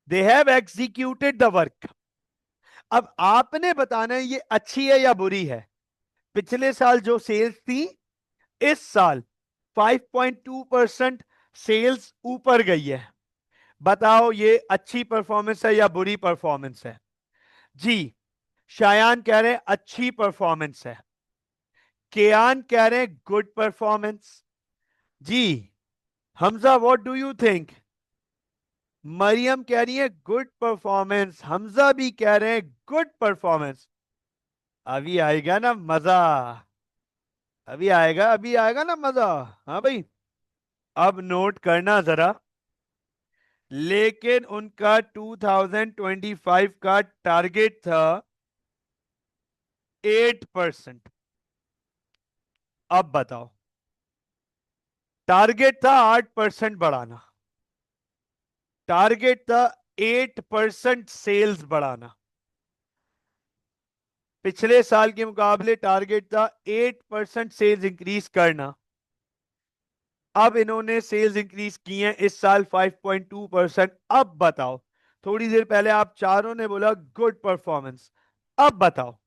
they have executed the work. अब आपने बताना है ये अच्छी है या बुरी है। पिछले साल जो सेल्स थी, इस साल 5.2% सेल्स ऊपर गई है। बताओ ये अच्छी परफॉर्मेंस है या बुरी परफॉर्मेंस है? जी, शायान कह रहे हैं अच्छी परफॉर्मेंस है, केयान कह रहे हैं गुड परफॉर्मेंस। जी, Hamza what do you think? Maryam कह रही है गुड परफॉर्मेंस, हमजा भी कह रहे हैं गुड परफॉर्मेंस। अभी आएगा ना मजा, अभी आएगा ना मजा। हाँ भाई, अब नोट करना जरा। लेकिन उनका 2025 का टारगेट था 8%। अब बताओ, टारगेट था 8% बढ़ाना, टारगेट था 8% सेल्स बढ़ाना। पिछले साल के मुकाबले टारगेट था 8% सेल्स इंक्रीज करना। अब इन्होंने सेल्स इंक्रीज की हैं इस साल 5.2%। अब बताओ, थोड़ी देर पहले आप चारों ने बोला गुड परफॉर्मेंस। अब बताओ,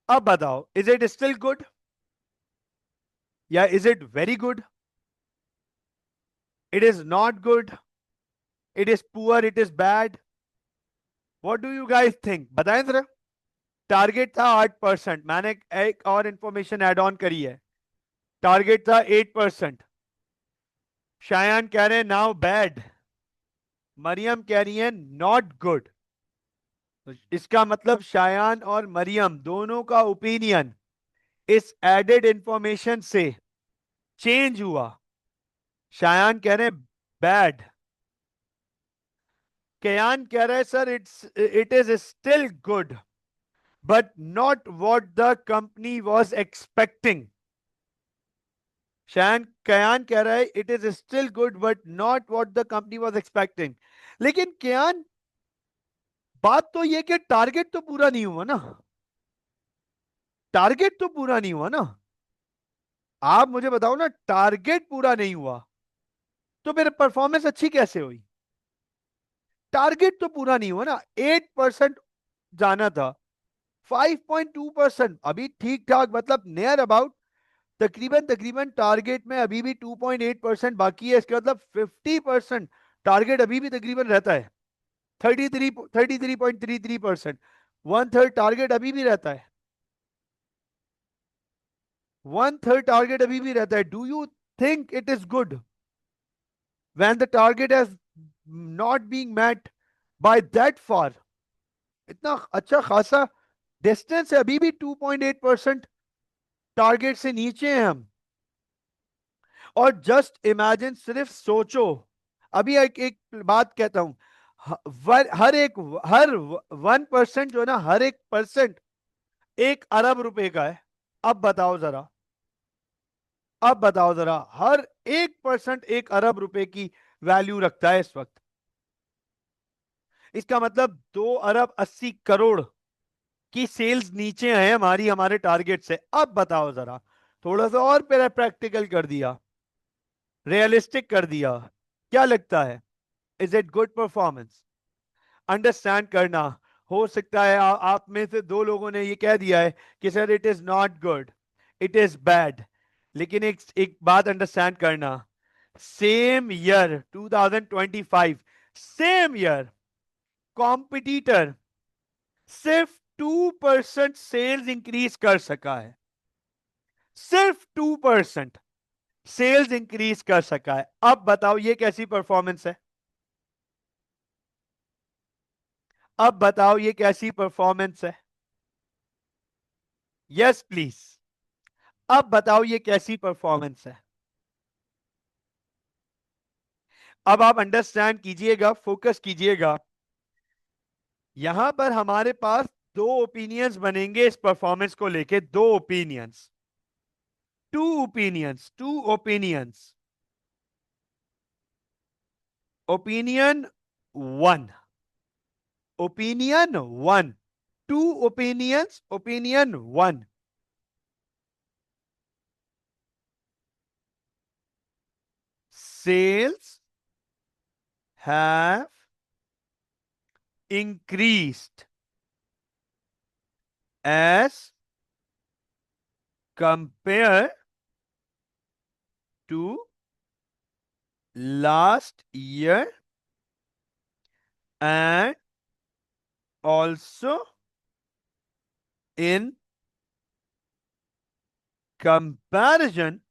अब बताओ, इज इट स्टिल गुड या is it very good? It is not good, it is poor, it is bad. What do you guys think, बताएं जरा। टारगेट था 8%, मैंने एक और इंफॉर्मेशन ऐड ऑन करी है, टारगेट था 8%। शायान कह रहे हैं नाउ बैड, मरियम कह रही है नॉट गुड। तो इसका मतलब शायान और मरियम दोनों का ओपिनियन इस एडेड इंफॉर्मेशन से चेंज हुआ। शायान कह रहे हैं बैड, कयान कह रहे हैं sir it is still good but not what the company was expecting. Shayan Kayan कह रहा है it is still good but not what the company was expecting. लेकिन कयान, बात तो ये कि टारगेट तो पूरा नहीं हुआ ना, टारगेट तो पूरा नहीं हुआ ना। आप मुझे बताओ ना, टारगेट पूरा नहीं हुआ तो फिर परफॉर्मेंस अच्छी कैसे हुई? टारगेट तो पूरा नहीं हुआ ना, 8% जाना था, 5.2% अभी ठीक ठाक, मतलब नियर अबाउट, तकरीबन तकरीबन टारगेट में अभी भी 2.8% बाकी है। इसका मतलब 50% टारगेट अभी भी तकरीबन रहता है। 33.33%, 1/3 टारगेट अभी भी रहता है, 1/3 टारगेट अभी भी रहता है। Do you think it is good when the target has not being met by that far? इतना अच्छा खासा डिस्टेंस है, अभी भी 2.8% टारगेट से नीचे हैं हम। और जस्ट इमेजिन, सिर्फ सोचो, अभी एक बात कहता हूं, हर 1% जो है ना, हर एक परसेंट 1 अरब रुपए का है। अब बताओ जरा, अब बताओ जरा, हर 1% 1 अरब रुपए की वैल्यू रखता है इस वक्त। इसका मतलब 2 अरब 80 करोड़ की सेल्स नीचे है हमारी, हमारे टारगेट से। अब बताओ जरा, थोड़ा सा और प्रैक्टिकल कर दिया, रियलिस्टिक कर दिया, क्या लगता है? Is it good performance? Understand करना। हो सकता है आप में से 2 लोगों ने ये कह दिया है कि sir it is not good, it is bad. लेकिन एक बात अंडरस्टैंड करना, same year 2025, same year, competitor सिर्फ 2% सेल्स इंक्रीज कर सका है। सिर्फ 2% सेल्स इंक्रीज कर सका है। अब बताओ ये कैसी परफॉर्मेंस है? अब बताओ ये कैसी परफॉर्मेंस है? यस प्लीज, अब बताओ ये कैसी परफॉर्मेंस है? अब आप अंडरस्टैंड कीजिएगा, फोकस कीजिएगा। यहां पर हमारे पास 2 ओपिनियंस बनेंगे इस परफॉर्मेंस को लेके, 2 opinions, 2 opinions, 2 opinions. Opinion 1, opinion 1, 2 opinions, opinion 1। Sales have increased as compared to last year and also in comparison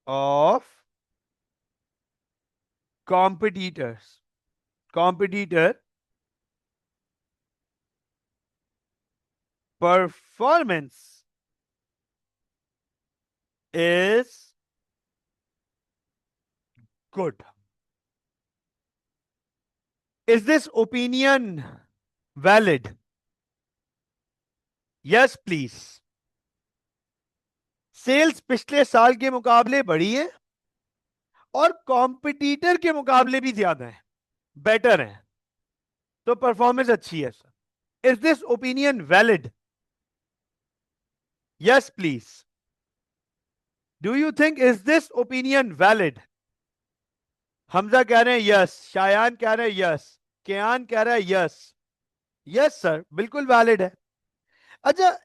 of competitors. Competitor performance is good. Is this opinion valid? Yes, please. Sales पिछले साल के मुकाबले बढ़ी है और competitor के मुकाबले भी ज्यादा है, बेटर है, तो परफॉर्मेंस अच्छी है sir. Is this opinion valid? Yes please. Do you think is this opinion valid? Hamza कह रहे हैं यस, शायान कह रहे हैं यस, कियान कह रहा है यस। यस सर, बिल्कुल वैलिड है। अच्छा,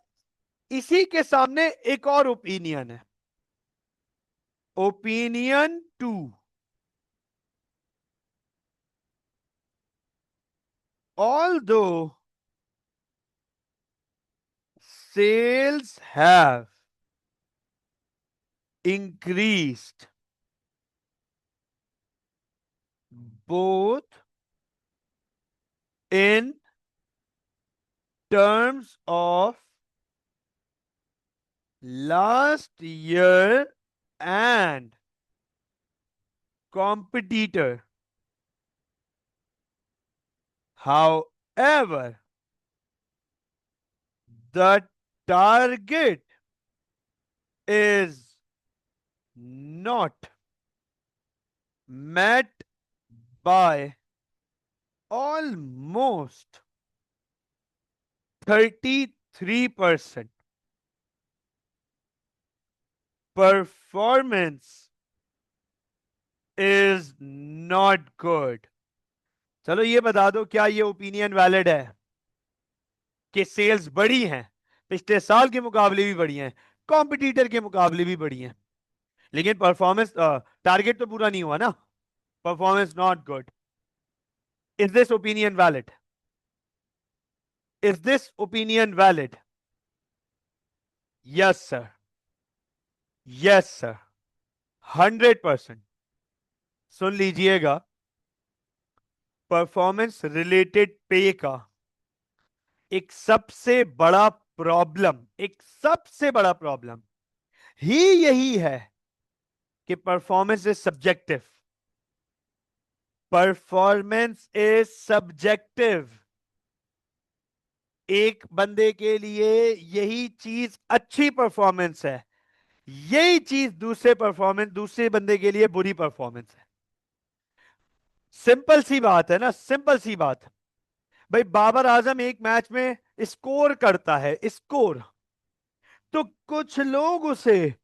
इसी के सामने एक और ओपिनियन है, opinion 2। Although sales have increased both in terms of last year and competitor. However, the target is not met by almost 33%. Performance is not good. चलो ये बता दो, क्या ये ओपिनियन वैलिड है कि सेल्स बढ़ी हैं, पिछले साल के मुकाबले भी बढ़ी हैं, कॉम्पिटिटर के मुकाबले भी बढ़ी हैं, लेकिन परफॉर्मेंस, टारगेट तो पूरा नहीं हुआ ना, performance not good. Is this opinion valid? Is this opinion valid? Yes sir, yes sir, 100%। सुन लीजिएगा, परफॉर्मेंस रिलेटेड पे का एक सबसे बड़ा प्रॉब्लम, एक सबसे बड़ा प्रॉब्लम ही यही है कि performance is subjective. Performance is subjective. एक बंदे के लिए यही चीज अच्छी परफॉर्मेंस है, यही चीज दूसरे बंदे के लिए बुरी परफॉर्मेंस है। सिंपल सी बात है ना, सिंपल सी बात। भाई बाबर आजम एक मैच में स्कोर करता है, स्कोर, तो कुछ लोग उसे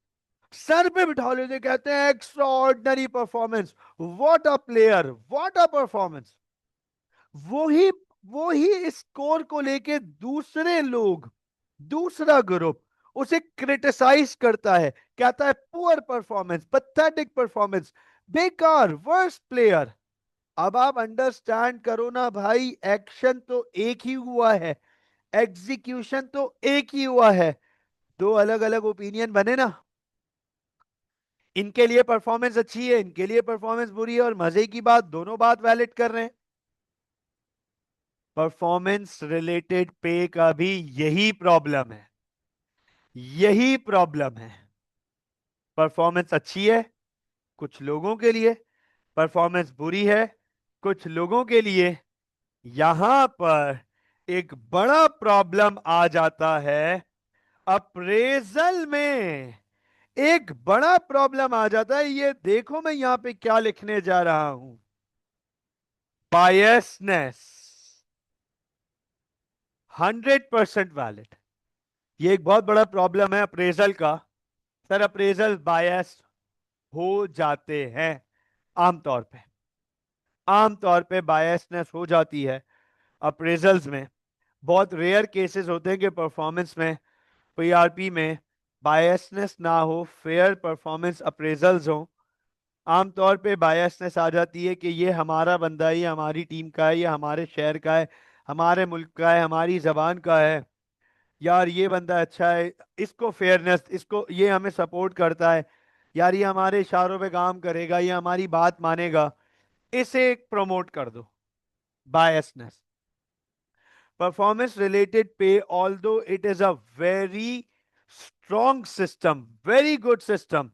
सर पे बिठा लेते, कहते हैं extra ordinary performance, what a player, what a performance. वही वही स्कोर को लेके दूसरे लोग, दूसरा ग्रुप उसे क्रिटिसाइज करता है, कहता है पुअर परफॉर्मेंस, पैथेटिक परफॉर्मेंस, बेकार, वर्स्ट प्लेयर। अब आप अंडरस्टैंड करो ना भाई, एक्शन तो एक ही हुआ है, एग्जीक्यूशन तो एक ही हुआ है, दो अलग अलग ओपिनियन बने ना। इनके लिए परफॉर्मेंस अच्छी है, इनके लिए परफॉर्मेंस बुरी है, और मजे की बात, दोनों बात वैलिड कर रहे हैं। परफॉर्मेंस रिलेटेड पे का भी यही प्रॉब्लम है, यही प्रॉब्लम है। परफॉर्मेंस अच्छी है कुछ लोगों के लिए, परफॉर्मेंस बुरी है कुछ लोगों के लिए। यहां पर एक बड़ा प्रॉब्लम आ जाता है, अप्रेजल में एक बड़ा प्रॉब्लम आ जाता है। ये देखो मैं यहां पे क्या लिखने जा रहा हूं, बायसनेस, 100% वैलिड। ये एक बहुत बड़ा प्रॉब्लम है अप्रेजल का। सर अप्रेजल बायस हो जाते हैं, आमतौर पे, आमतौर पे बायसनेस हो जाती है अप्रेजल्स में। बहुत रेयर केसेस होते हैं कि परफॉर्मेंस में, पीआरपी में बायसनेस ना हो, फेयर परफॉर्मेंस अप्रेजल्स हो। आमतौर पे बायसनेस आ जाती है कि ये हमारा बंदा है, ये हमारी टीम का है, ये हमारे शहर का है, हमारे मुल्क का है, हमारी जबान का है, यार ये बंदा अच्छा है, इसको फेयरनेस, इसको, ये हमें सपोर्ट करता है, यार ये हमारे इशारों पे काम करेगा, ये हमारी बात मानेगा, इसे प्रमोट कर दो, business. Performance related pay, although it is a very strong system, very good system,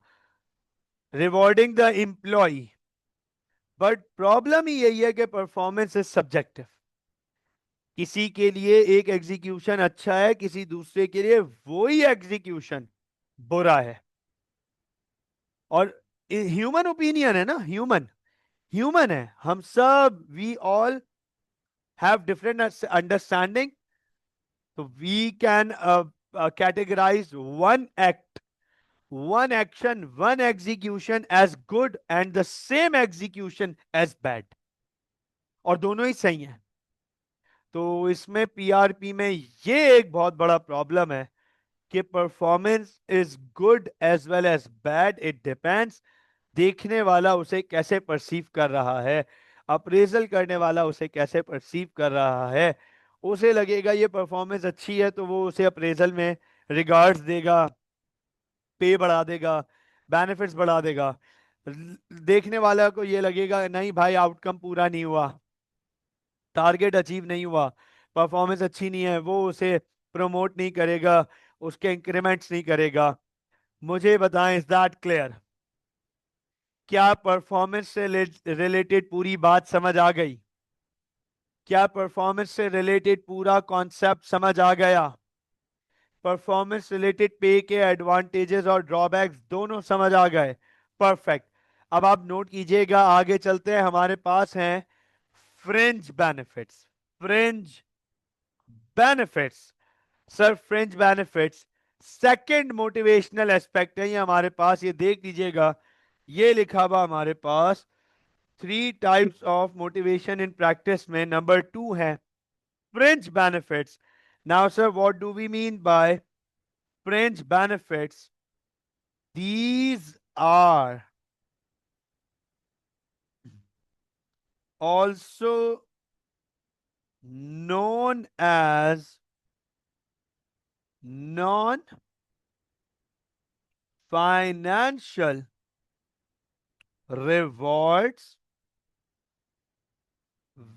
rewarding the employee, but problem ही यही है कि परफॉर्मेंस इज सब्जेक्टिव। किसी के लिए एक एग्जीक्यूशन अच्छा है, किसी दूसरे के लिए वही एग्जीक्यूशन बुरा है। और ह्यूमन ओपिनियन है ना, ह्यूमन, ह्यूमन है हम सब, we all have different understanding. तो we can categorize one act, one action, one execution as good and the same execution as bad, और दोनों ही सही हैं। तो इसमें पीआरपी में ये एक बहुत बड़ा प्रॉब्लम है कि performance is good as well as bad, it depends देखने वाला उसे कैसे परसीव कर रहा है, अप्रेजल करने वाला उसे कैसे परसीव कर रहा है। उसे लगेगा ये परफॉर्मेंस अच्छी है तो वो उसे अप्रेजल में रिगार्ड्स देगा, पे बढ़ा देगा, बेनिफिट्स बढ़ा देगा। देखने वाला को ये लगेगा नहीं भाई आउटकम पूरा नहीं हुआ, टारगेट अचीव नहीं हुआ, परफॉर्मेंस अच्छी नहीं है, वो उसे प्रमोट नहीं करेगा, उसके इंक्रीमेंट्स नहीं करेगा। मुझे बताएं, इज दैट क्लियर? क्या परफॉर्मेंस से रिलेटेड पूरी बात समझ आ गई? क्या परफॉर्मेंस से रिलेटेड पूरा कॉन्सेप्ट समझ आ गया? परफॉर्मेंस रिलेटेड पे के एडवांटेजेस और ड्रॉबैक्स दोनों समझ आ गए? परफेक्ट। अब आप नोट कीजिएगा, आगे चलते हैं, हमारे पास हैं fringe benefits, fringe benefits. Sir fringe benefits second motivational aspect है ये हमारे पास, ये देख लीजिएगा, ये लिखा हुआ हमारे पास, three types of motivation in practice में नंबर 2 है fringe benefits. Now sir what do we mean by fringe benefits? These are also known as non-financial rewards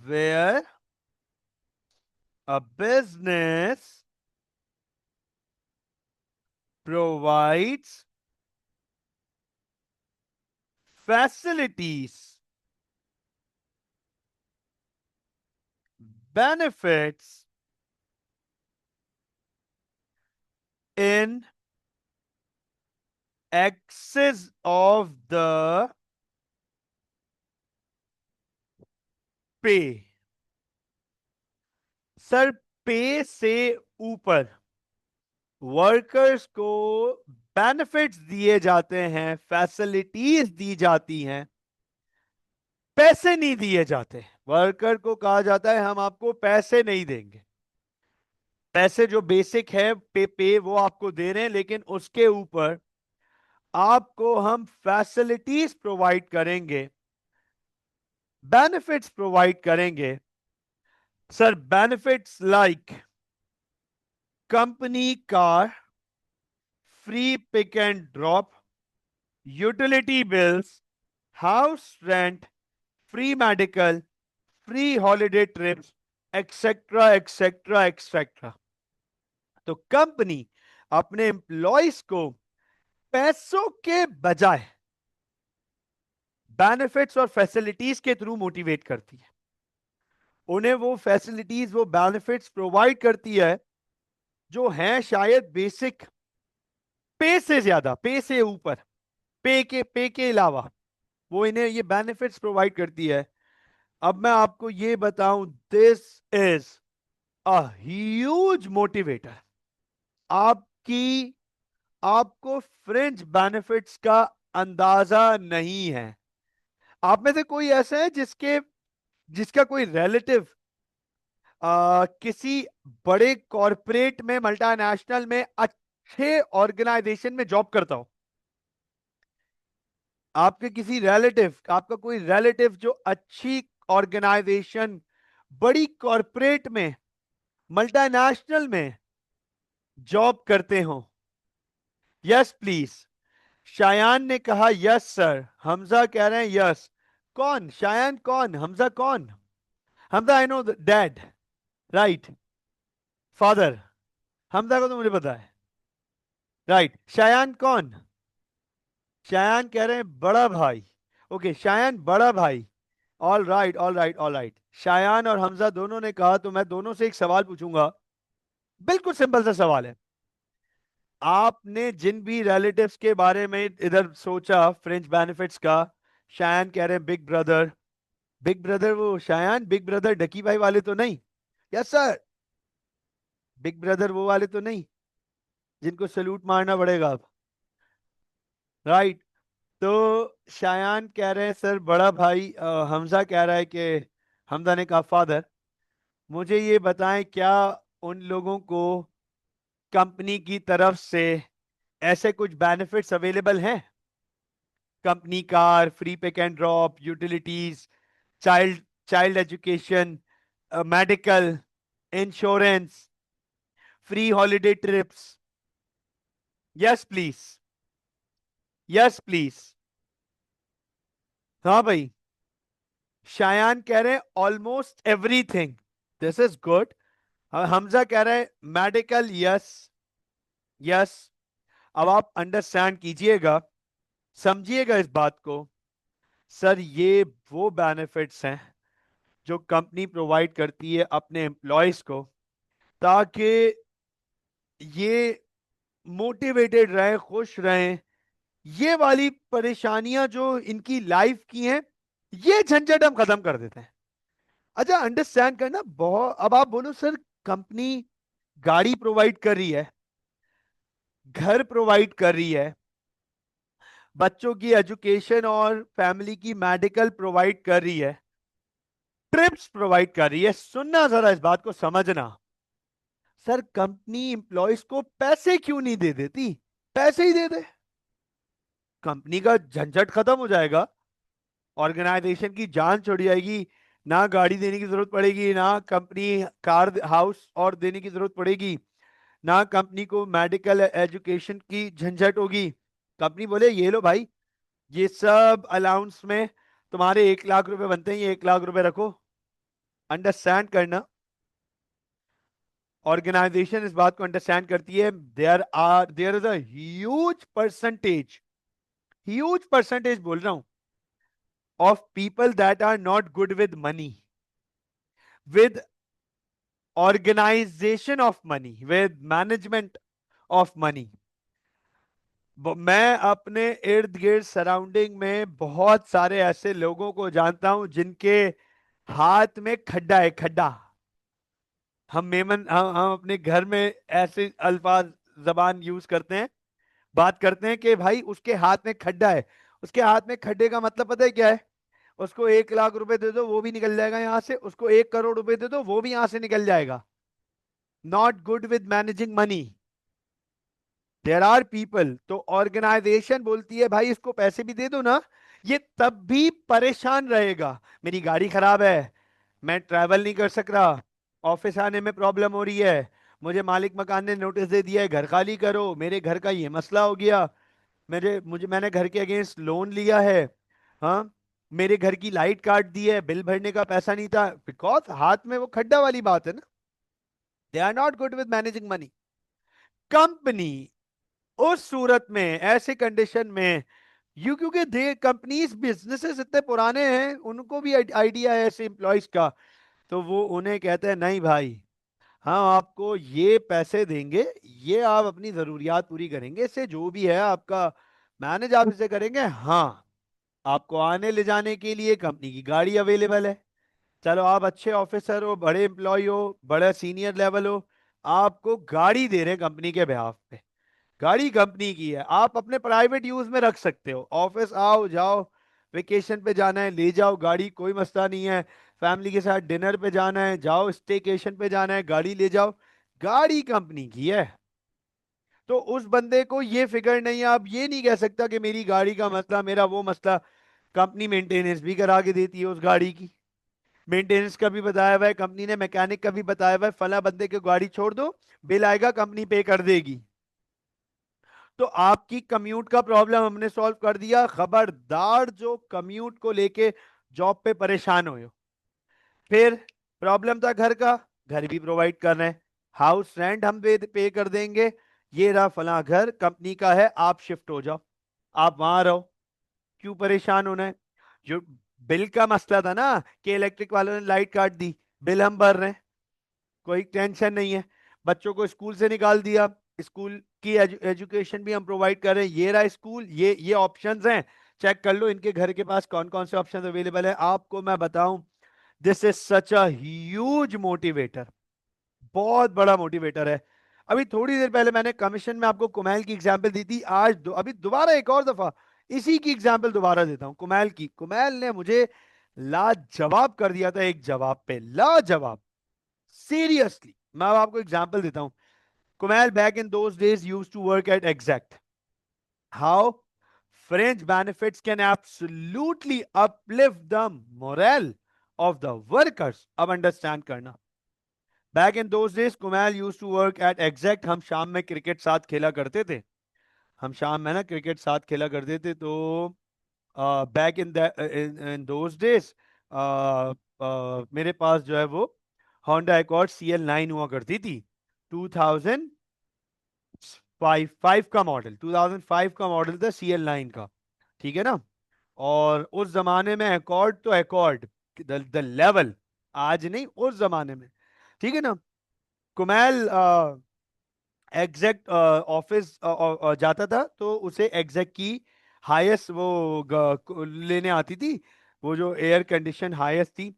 where a business provides facilities benefits in excess of the पे। Sir, पे से ऊपर workers को benefits दिए जाते हैं, facilities दी जाती हैं, पैसे नहीं दिए जाते। वर्कर को कहा जाता है हम आपको पैसे नहीं देंगे, पैसे जो बेसिक है पे वो आपको दे रहे हैं, लेकिन उसके ऊपर आपको हम फैसिलिटीज प्रोवाइड करेंगे, बेनिफिट्स प्रोवाइड करेंगे। Sir, benefits like company car, free pick and drop, utility bills, house rent, free medical, free holiday trips, etcetera etcetera etcetera. तो कंपनी अपने एम्प्लॉयज को पैसों के बजाय बेनिफिट्स और फैसिलिटीज के थ्रू मोटिवेट करती है। उन्हें वो फैसिलिटीज, वो बेनिफिट्स प्रोवाइड करती है जो हैं शायद बेसिक पे से ज्यादा, पे से ऊपर, पे के अलावा वो इन्हें ये बेनिफिट्स प्रोवाइड करती है। अब मैं आपको ये बताऊं, this is a huge motivator. आपकी आपको फ्रिंज बेनिफिट्स का अंदाजा नहीं है। आप में से कोई ऐसा है जिसका कोई रिलेटिव किसी बड़े कॉरपोरेट में, मल्टीनेशनल में, अच्छे ऑर्गेनाइजेशन में जॉब करता हो? आपके किसी रिलेटिव, आपका कोई रिलेटिव जो अच्छी ऑर्गेनाइजेशन, बड़ी कॉरपोरेट में, मल्टीनेशनल में जॉब करते हो? Yes please. शायान ने कहा यस सर। हमजा कह रहे हैं यस। कौन? शायान कौन? हमजा कौन? Hamza I know dad, right, father. Hamza को तो मुझे पता है, राइट। शायान कौन? शायान कह रहे हैं बड़ा भाई। ओके, शायान बड़ा भाई। All right, all right, all right. Shayan और हमजा दोनों ने कहा, तो मैं दोनों से एक सवाल पूछूंगा। बिल्कुल सिंपल सा सवाल है। आपने जिन भी रिलेटिव्स के बारे में इधर सोचा फ्रेंच बेनिफिट्स का, शायान कह रहे हैं बिग ब्रदर। बिग ब्रदर, वो शायान बिग ब्रदर डकी भाई वाले तो नहीं? Yes sir. बिग ब्रदर वो वाले तो नहीं जिनको सैल्यूट मारना पड़ेगा अब, राइट? तो शायान कह रहे हैं सर बड़ा भाई। हमजा कह रहा है कि, हमजा ने कहा फादर। मुझे ये बताएं, क्या उन लोगों को कंपनी की तरफ से ऐसे कुछ बेनिफिट्स अवेलेबल हैं? Company car, free pick and drop, utilities, child child education, medical, insurance, free holiday trips? Yes please, yes please. हाँ भाई। शायान कह रहे हैं almost everything. This is good. Hamza कह रहे हैं मेडिकल, यस, यस। अब आप अंडरस्टैंड कीजिएगा, समझिएगा इस बात को। सर, ये वो बेनिफिट्स हैं जो कंपनी प्रोवाइड करती है अपने एम्प्लॉयज को, ताकि ये मोटिवेटेड रहे, खुश रहें। ये वाली परेशानियां जो इनकी लाइफ की हैं, ये झंझट हम खत्म कर देते हैं। अच्छा, अंडरस्टैंड करना बहुत। अब आप बोलो सर, कंपनी गाड़ी प्रोवाइड कर रही है, घर प्रोवाइड कर रही है, बच्चों की एजुकेशन और फैमिली की मेडिकल प्रोवाइड कर रही है, ट्रिप्स प्रोवाइड कर रही है। सुनना जरा, इस बात को समझना। सर, कंपनी एम्प्लॉयज को पैसे क्यों नहीं दे देती? पैसे ही दे दे, कंपनी का झंझट खत्म हो जाएगा, ऑर्गेनाइजेशन की जान छुड़ जाएगी। ना गाड़ी देने की जरूरत पड़ेगी, ना कंपनी कार, हाउस और देने की जरूरत पड़ेगी, ना कंपनी को मेडिकल एजुकेशन की झंझट होगी। कंपनी बोले ये लो भाई, ये सब अलाउंस में तुम्हारे 1 लाख रुपए बनते हैं, ये 1 लाख रुपए रखो। अंडरस्टैंड करना, ऑर्गेनाइजेशन इस बात को अंडरस्टैंड करती है। There is a huge percentage बोल रहा हूं, of people that are not good with money, with organization of money, with management of money. मैं अपने इर्द गिर्द सराउंडिंग में बहुत सारे ऐसे लोगों को जानता हूं जिनके हाथ में खड्डा है, खड्डा। हम अपने घर में ऐसे अल्फाज जबान यूज करते हैं, बात करते हैं कि भाई उसके हाथ में खड्डा है। उसके हाथ में खड्डे का मतलब पता है क्या है? उसको 1 लाख रुपए दे दो वो भी निकल जाएगा यहां से, उसको 1 करोड़ रुपए दे दो वो भी यहां से निकल जाएगा। Not good with managing money. There are people, तो ऑर्गेनाइजेशन बोलती है भाई इसको पैसे भी दे दो ना, ये तब भी परेशान रहेगा। मेरी गाड़ी खराब है, मैं ट्रैवल नहीं कर सक रहा, ऑफिस आने में प्रॉब्लम हो रही है, मुझे मालिक मकान ने नोटिस दे दिया है घर खाली करो, मेरे घर का ये मसला हो गया, मैंने घर के अगेंस्ट लोन लिया है, हाँ, मेरे घर की लाइट काट दी है, बिल भरने का पैसा नहीं था, बिकॉज हाथ में वो खड्डा वाली बात है ना। They are not good with managing money. Company उस सूरत में, ऐसे कंडीशन में, यू क्योंकि दे कंपनीज बिजनेसेस इतने पुराने हैं, उनको भी आइडिया है ऐसे एम्प्लॉयज का, तो वो उन्हें कहते हैं नहीं भाई, हाँ आपको ये पैसे देंगे, ये आप अपनी जरूरियात पूरी करेंगे, इससे जो भी है आपका मैनेज आप इसे करेंगे। हाँ, आपको आने ले जाने के लिए कंपनी की गाड़ी अवेलेबल है। चलो आप अच्छे ऑफिसर हो, बड़े एम्प्लॉय हो, बड़ा सीनियर लेवल हो, आपको गाड़ी दे रहे हैं कंपनी के बिहाफ पे। गाड़ी कंपनी की है, आप अपने प्राइवेट यूज में रख सकते हो, ऑफिस आओ जाओ, वेकेशन पे जाना है ले जाओ गाड़ी, कोई मसला नहीं है। फैमिली के साथ डिनर पे जाना है जाओ, स्टेकेशन पे जाना है गाड़ी ले जाओ, गाड़ी कंपनी की है। तो उस बंदे को ये फिक्र नहीं है, आप ये नहीं कह सकता कि मेरी गाड़ी का मसला, मेरा वो मसला। कंपनी मेंटेनेंस भी करा के देती है उस गाड़ी की, मेंटेनेंस का भी बताया हुआ है कंपनी ने, मैकेनिक का भी बताया हुआ है, फला बंदे की गाड़ी छोड़ दो, बिल आएगा कंपनी पे कर देगी। तो आपकी कम्यूट का प्रॉब्लम हमने सॉल्व कर दिया। खबरदार जो कम्यूट को लेके जॉब पे परेशान हो। फिर प्रॉब्लम था घर का, घर भी प्रोवाइड कर रहे हैं, हाउस रेंट हम पे कर देंगे, ये रहा फला घर कंपनी का है, आप शिफ्ट हो जाओ, आप वहां रहो, क्यों परेशान होना है? जो बिल का मसला था ना कि इलेक्ट्रिक वालों ने लाइट काट दी, बिल हम भर रहे हैं, कोई टेंशन नहीं है। बच्चों को स्कूल से निकाल दिया, स्कूल की एजुकेशन भी हम प्रोवाइड कर रहे हैं, ये रहा स्कूल, ये ऑप्शंस हैं, चेक कर लो इनके घर के पास कौन कौन से ऑप्शन अवेलेबल है। आपको मैं बताऊं, this is such a huge motivator, बहुत बड़ा मोटिवेटर है। अभी थोड़ी देर पहले मैंने कमीशन में आपको कुमैल की एग्जांपल दी थी, आज अभी दोबारा एक और दफा इसी की एग्जांपल दोबारा देता हूं, कुमैल की। कुमैल ने मुझे लाजवाब कर दिया था, एक जवाब पे लाजवाब, सीरियसली। मैं अब आपको एग्जांपल देता हूं। Kumail back in those days used to work at Exact, how fringe benefits can absolutely uplift the morale of the workers। अब अंडरस्टैंड करना, back in those days Kumail use to work at Exact, हम शाम में cricket साथ खेला करते थे, हम शाम में ना क्रिकेट साथ खेला करते थे। तो बैक इन दोज डेज मेरे पास जो है वो होंडा अकॉर्ड CL9 हुआ करती थी, 2005 का मॉडल, 2005 का मॉडल था CL9 का, ठीक है ना। और उस जमाने में अकॉर्ड तो अकॉर्ड, द लेवल, आज नहीं उस जमाने में, ठीक है ना। कुमैल एग्जैक्ट ऑफिस जाता था, तो उसे एग्जैक्ट की हाईएस्ट वो लेने आती थी, वो जो एयर कंडीशन हाईएस्ट थी।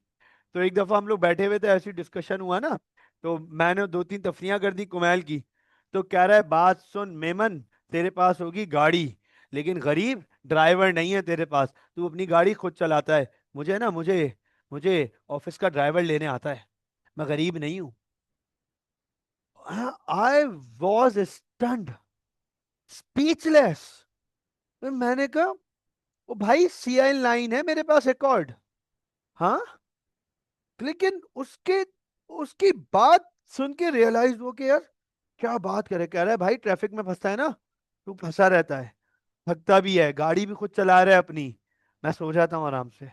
तो एक दफा हम लोग बैठे हुए थे, ऐसी डिस्कशन हुआ ना, तो मैंने दो तीन तफरियां कर दी कुमैल की। तो कह रहा है बात सुन मेमन, तेरे पास होगी गाड़ी, लेकिन गरीब ड्राइवर नहीं है तेरे पास, तू अपनी गाड़ी खुद चलाता है, मुझे ना मुझे मुझे ऑफिस का ड्राइवर लेने आता है, मैं गरीब नहीं हूं। I was stunned, speechless. मैंने कहा ओ भाई CL9 है मेरे पास अकॉर्ड, हाँ, लेकिन उसके उसकी बात सुन के रियलाइज हो कि यार क्या बात करे, कह रहा है भाई ट्रैफिक में फंसता है ना, तू फंसा रहता है, थकता भी है, गाड़ी भी खुद चला रहा है अपनी, मैं सो जाता हूँ आराम से,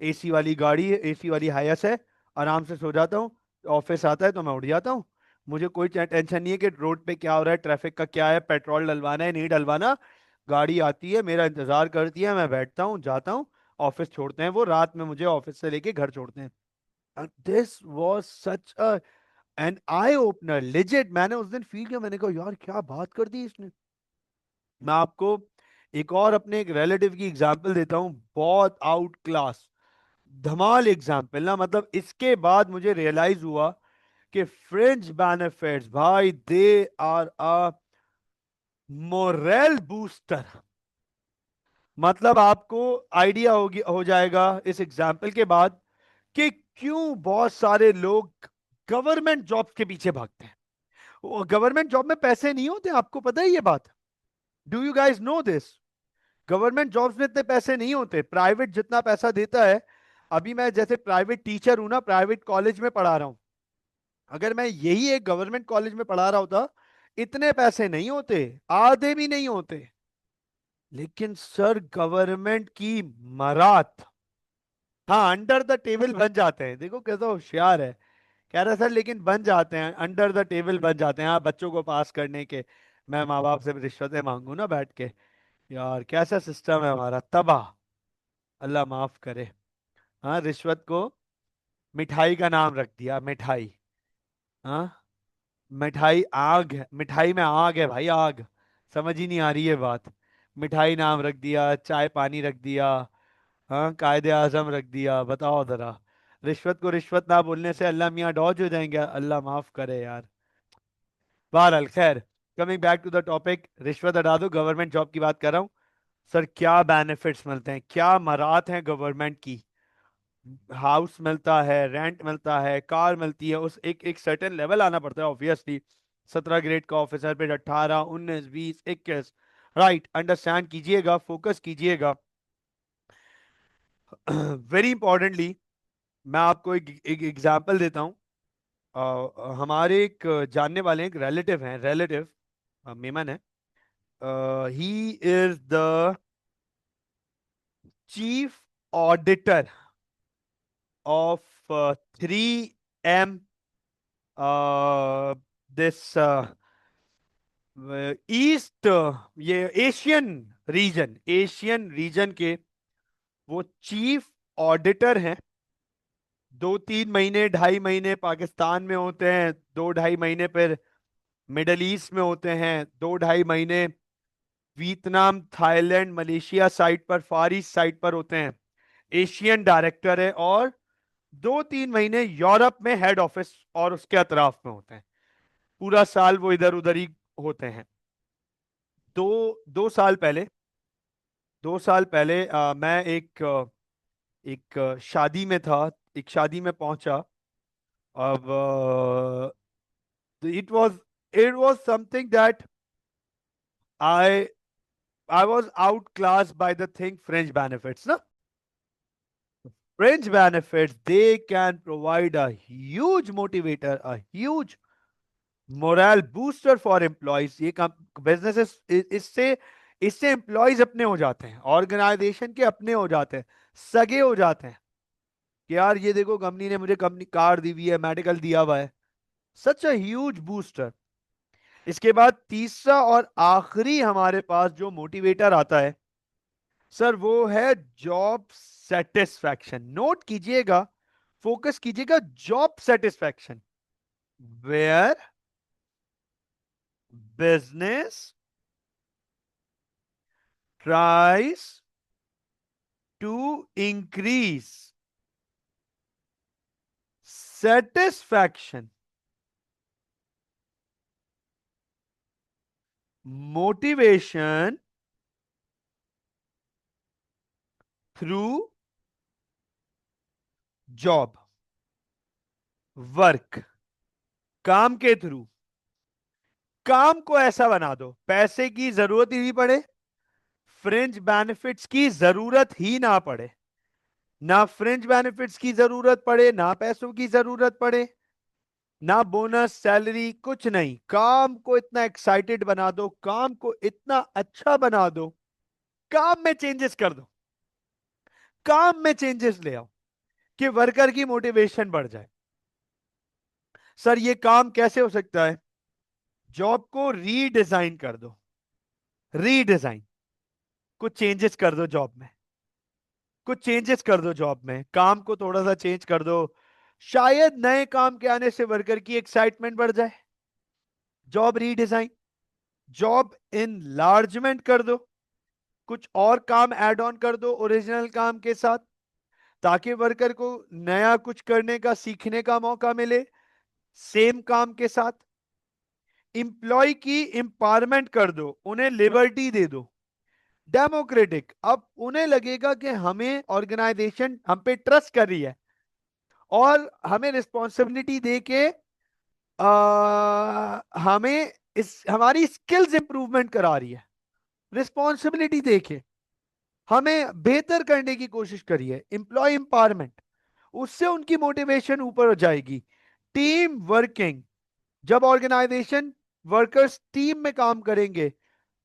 AC वाली गाड़ी है, AC वाली हायस है, आराम से सो जाता हूँ, ऑफिस आता है तो मैं उठ जाता हूँ, मुझे कोई टेंशन नहीं है कि रोड पे क्या हो रहा है, ट्रैफिक का क्या है, पेट्रोल डलवाना है नहीं डलवाना, गाड़ी आती है मेरा इंतजार करती है, मैं बैठता हूँ जाता हूँ, ऑफिस छोड़ते हैं वो, रात में मुझे ऑफिस से लेके घर छोड़ते हैं। This was such an eye opener legit. मैंने उस दिन फील किया, मैंने कहा यार क्या बात कर दी इसने। मैं आपको एक और अपने एक रिलेटिव की एग्जांपल देता हूँ, बहुत आउट क्लास धमाल एग्जांपल ना। मतलब इसके बाद मुझे रियलाइज हुआ कि फ्रिंज बेनिफिट्स भाई they are a moral booster. मतलब आपको आइडिया होगी हो जाएगा इस एग्जाम्पल के बाद कि क्यों बहुत सारे लोग गवर्नमेंट जॉब के पीछे भागते हैं। गवर्नमेंट जॉब में पैसे नहीं होते, आपको पता है ये बात? Do you guys know this? Government jobs में इतने पैसे नहीं होते, प्राइवेट जितना पैसा देता है। अभी मैं जैसे प्राइवेट टीचर हूं ना, प्राइवेट कॉलेज में पढ़ा रहा हूं, अगर मैं यही एक गवर्नमेंट कॉलेज में पढ़ा रहा होता, इतने पैसे नहीं होते, आधे भी नहीं होते। लेकिन सर गवर्नमेंट की मरात, हाँ अंडर द टेबल बन जाते हैं, देखो कैसा होशियार है। कह रहा सर लेकिन बन जाते हैं, अंडर द टेबल बन जाते हैं, हाँ बच्चों को पास करने के। मैं माँ बाप से रिश्वतें मांगू ना बैठ के, यार कैसा सिस्टम है हमारा, तबाह। अल्लाह माफ करे। हाँ रिश्वत को मिठाई का नाम रख दिया, मिठाई। हाँ मिठाई आग है, मिठाई में आग है भाई, आग। समझ ही नहीं आ रही है बात। मिठाई नाम रख दिया, चाय पानी रख दिया, हाँ कायदे आजम रख दिया, बताओ जरा। रिश्वत को रिश्वत ना बोलने से अल्लाह मियाँ डॉज हो जाएंगे, अल्लाह माफ करे यार। बहरहाल खैर, coming back to the topic, रिश्वत हटा दो, गवर्नमेंट जॉब की बात कर रहा हूँ। सर क्या बेनिफिट्स मिलते हैं, क्या मरात हैं गवर्नमेंट की। हाउस मिलता है, रेंट मिलता है, कार मिलती है, उस एक एक सर्टेन लेवल आना पड़ता है ऑब्वियसली। 17 ग्रेड का ऑफिसर पे 18 19 20 21, राइट, अंडरस्टैंड कीजिएगा, फोकस कीजिएगा। वेरी इंपॉर्टेंटली मैं आपको एक एग्जांपल देता हूँ। हमारे एक जानने वाले एक रिलेटिव हैं, रिलेटिव मेमन है। He is the chief auditor of 3M, this east, ये एशियन रीजन के वो चीफ ऑडिटर हैं। 2 3 महीने 2.5 महीने पाकिस्तान में होते हैं, 2 2.5 महीने फिर मिडल ईस्ट में होते हैं, 2 2.5 महीने वियतनाम थाईलैंड मलेशिया साइट पर, फार ईस्ट साइट पर होते हैं। एशियन डायरेक्टर है, और 2 3 महीने यूरोप में हेड ऑफिस और उसके अतराफ में होते हैं। पूरा साल वो इधर उधर ही होते हैं। दो 2 साल पहले, 2 साल पहले मैं एक शादी में था, एक शादी में पहुंचा। अब it was something that I I was out class by the thing French benefits ना। Fringe benefits, they can provide a huge motivator, a huge morale booster for employees। ये काम बिजनेसेस, इससे इससे एम्प्लॉयज अपने हो जाते हैं, ऑर्गेनाइजेशन के अपने हो जाते हैं, सगे हो जाते हैं कि यार ये देखो कंपनी ने मुझे कंपनी कार दी हुई है, मेडिकल दिया हुआ है। सच अ ह्यूज बूस्टर। इसके बाद तीसरा और आखिरी हमारे पास जो मोटिवेटर आता है सर, वो है जॉब सेटिस्फैक्शन। नोट कीजिएगा, फोकस कीजिएगा, job satisfaction, where business tries to increase satisfaction, motivation through job, work, काम के थ्रू। काम को ऐसा बना दो पैसे की जरूरत ही नहीं पड़े, फ्रिंज बेनिफिट्स की जरूरत ही ना पड़े, ना फ्रिंज बेनिफिट्स की जरूरत पड़े, ना पैसों की जरूरत पड़े, ना बोनस सैलरी, कुछ नहीं। काम को इतना एक्साइटेड बना दो, काम को इतना अच्छा बना दो, काम में चेंजेस कर दो, काम में चेंजेस ले आओ कि वर्कर की मोटिवेशन बढ़ जाए। सर ये काम कैसे हो सकता है? जॉब को रीडिजाइन कर दो, रीडिजाइन, कुछ चेंजेस कर दो जॉब में, कुछ चेंजेस कर दो जॉब में, काम को थोड़ा सा चेंज कर दो। शायद नए काम के आने से वर्कर की एक्साइटमेंट बढ़ जाए। जॉब रीडिजाइन, जॉब इनलार्जमेंट कर दो, कुछ और काम ऐड ऑन कर दो ओरिजिनल काम के साथ, ताकि वर्कर को नया कुछ करने का, सीखने का मौका मिले सेम काम के साथ। इंप्लॉय की एम्पावरमेंट कर दो, उन्हें लिबर्टी दे दो, डेमोक्रेटिक। अब उन्हें लगेगा कि हमें ऑर्गेनाइजेशन हम पे ट्रस्ट कर रही है और हमें रिस्पॉन्सिबिलिटी दे के हमें इस हमारी स्किल्स इंप्रूवमेंट करा रही है, रिस्पॉन्सिबिलिटी देके हमें बेहतर करने की कोशिश करिए। एम्प्लॉय एम्पावरमेंट, उससे उनकी मोटिवेशन ऊपर हो जाएगी। टीम वर्किंग, जब ऑर्गेनाइजेशन वर्कर्स टीम में काम करेंगे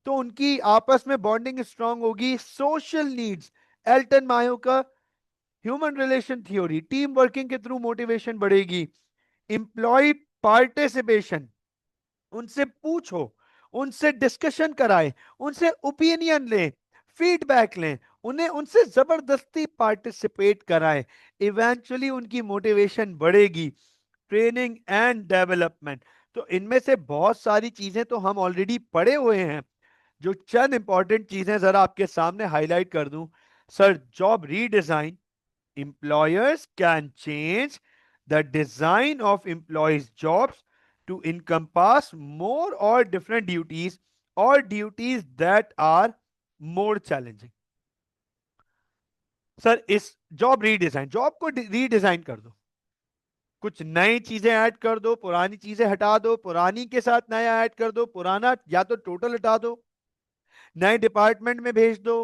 तो उनकी आपस में बॉन्डिंग स्ट्रांग होगी। सोशल नीड्स, एल्टन मायो का human relation theory, team working के थ्रू मोटिवेशन बढ़ेगी। इंप्लॉय पार्टिसिपेशन, उनसे पूछो, उनसे डिस्कशन कराएं, उनसे ओपिनियन लें, फीडबैक लें, उन्हें उनसे जबरदस्ती पार्टिसिपेट कराएं। इवेंचुअली उनकी मोटिवेशन बढ़ेगी। ट्रेनिंग एंड डेवलपमेंट, तो इनमें से बहुत सारी चीजें तो हम ऑलरेडी पढ़े हुए हैं। जो चंद इंपॉर्टेंट चीजें जरा आपके सामने हाईलाइट कर दूं। Sir, job redesign, employers can change the design of employees' jobs to encompass more or different duties or duties that are more challenging. Sir, इस जॉब रीडिजाइन, जॉब को रीडिजाइन कर दो, कुछ नई चीजें ऐड कर दो, पुरानी चीजें हटा दो, पुरानी के साथ नया ऐड कर दो, पुराना या तो टोटल हटा दो, नए डिपार्टमेंट में भेज दो,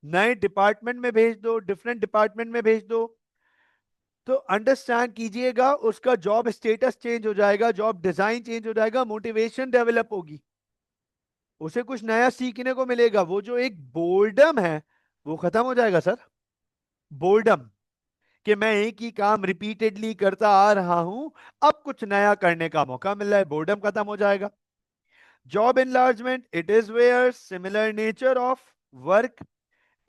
नए डिपार्टमेंट में भेज दो, डिफरेंट डिपार्टमेंट में भेज दो। तो अंडरस्टैंड कीजिएगा, उसका जॉब स्टेटस चेंज हो जाएगा, जॉब डिजाइन चेंज हो जाएगा, मोटिवेशन डेवलप होगी, उसे कुछ नया सीखने को मिलेगा। वो जो एक बोर्डम है वो खत्म हो जाएगा सर। बोर्डम, कि मैं एक ही काम रिपीटेडली करता आ रहा हूं, अब कुछ नया करने का मौका मिल रहा है, बोर्डम खत्म हो जाएगा। Job enlargement, it is where similar nature of work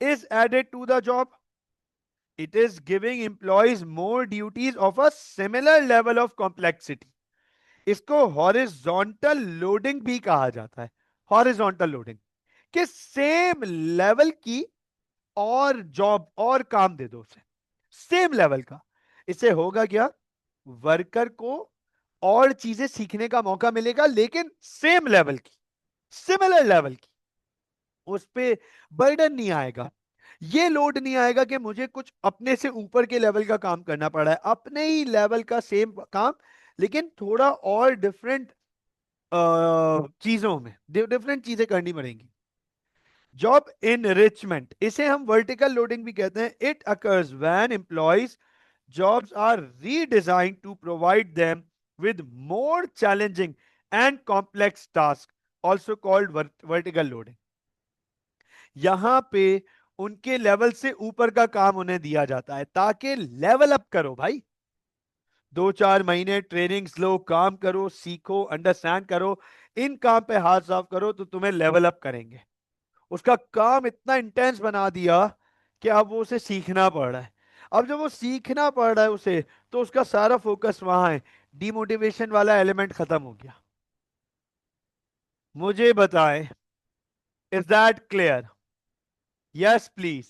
is added to the job. It is giving employees more duties of a similar level of complexity. इसको हॉरिजॉन्टल लोडिंग भी कहा जाता है। हॉरिजॉन्टल लोडिंग, कि same level की और job और काम दे दो उसे, सेम लेवल का। इससे होगा क्या, वर्कर को और चीजें सीखने का मौका मिलेगा, लेकिन सेम लेवल की, सिमिलर लेवल की। उस पे बर्डन नहीं आएगा, ये लोड नहीं आएगा कि मुझे कुछ अपने से ऊपर के लेवल का काम करना पड़ा है। अपने ही लेवल का सेम काम, लेकिन थोड़ा और डिफरेंट चीजों में डिफरेंट चीजें करनी पड़ेंगी। जॉब इनरिचमेंट, इसे हम वर्टिकल लोडिंग भी कहते हैं। It occurs when employees jobs are redesigned to provide them with more challenging and complex task, also called vertical loading. यहां पे उनके लेवल से ऊपर का काम उन्हें दिया जाता है, ताकि लेवल अप करो भाई। 2-4 महीने ट्रेनिंग लो, काम करो, सीखो, अंडरस्टैंड करो, इन काम पे हाथ साफ करो तो तुम्हें लेवल अप करेंगे। उसका काम इतना इंटेंस बना दिया कि अब वो उसे सीखना पड़ रहा है। अब जब वो सीखना पड़ रहा है उसे, तो उसका सारा फोकस वहां है, डिमोटिवेशन वाला एलिमेंट खत्म हो गया। मुझे बताएं, is that clear? Yes please.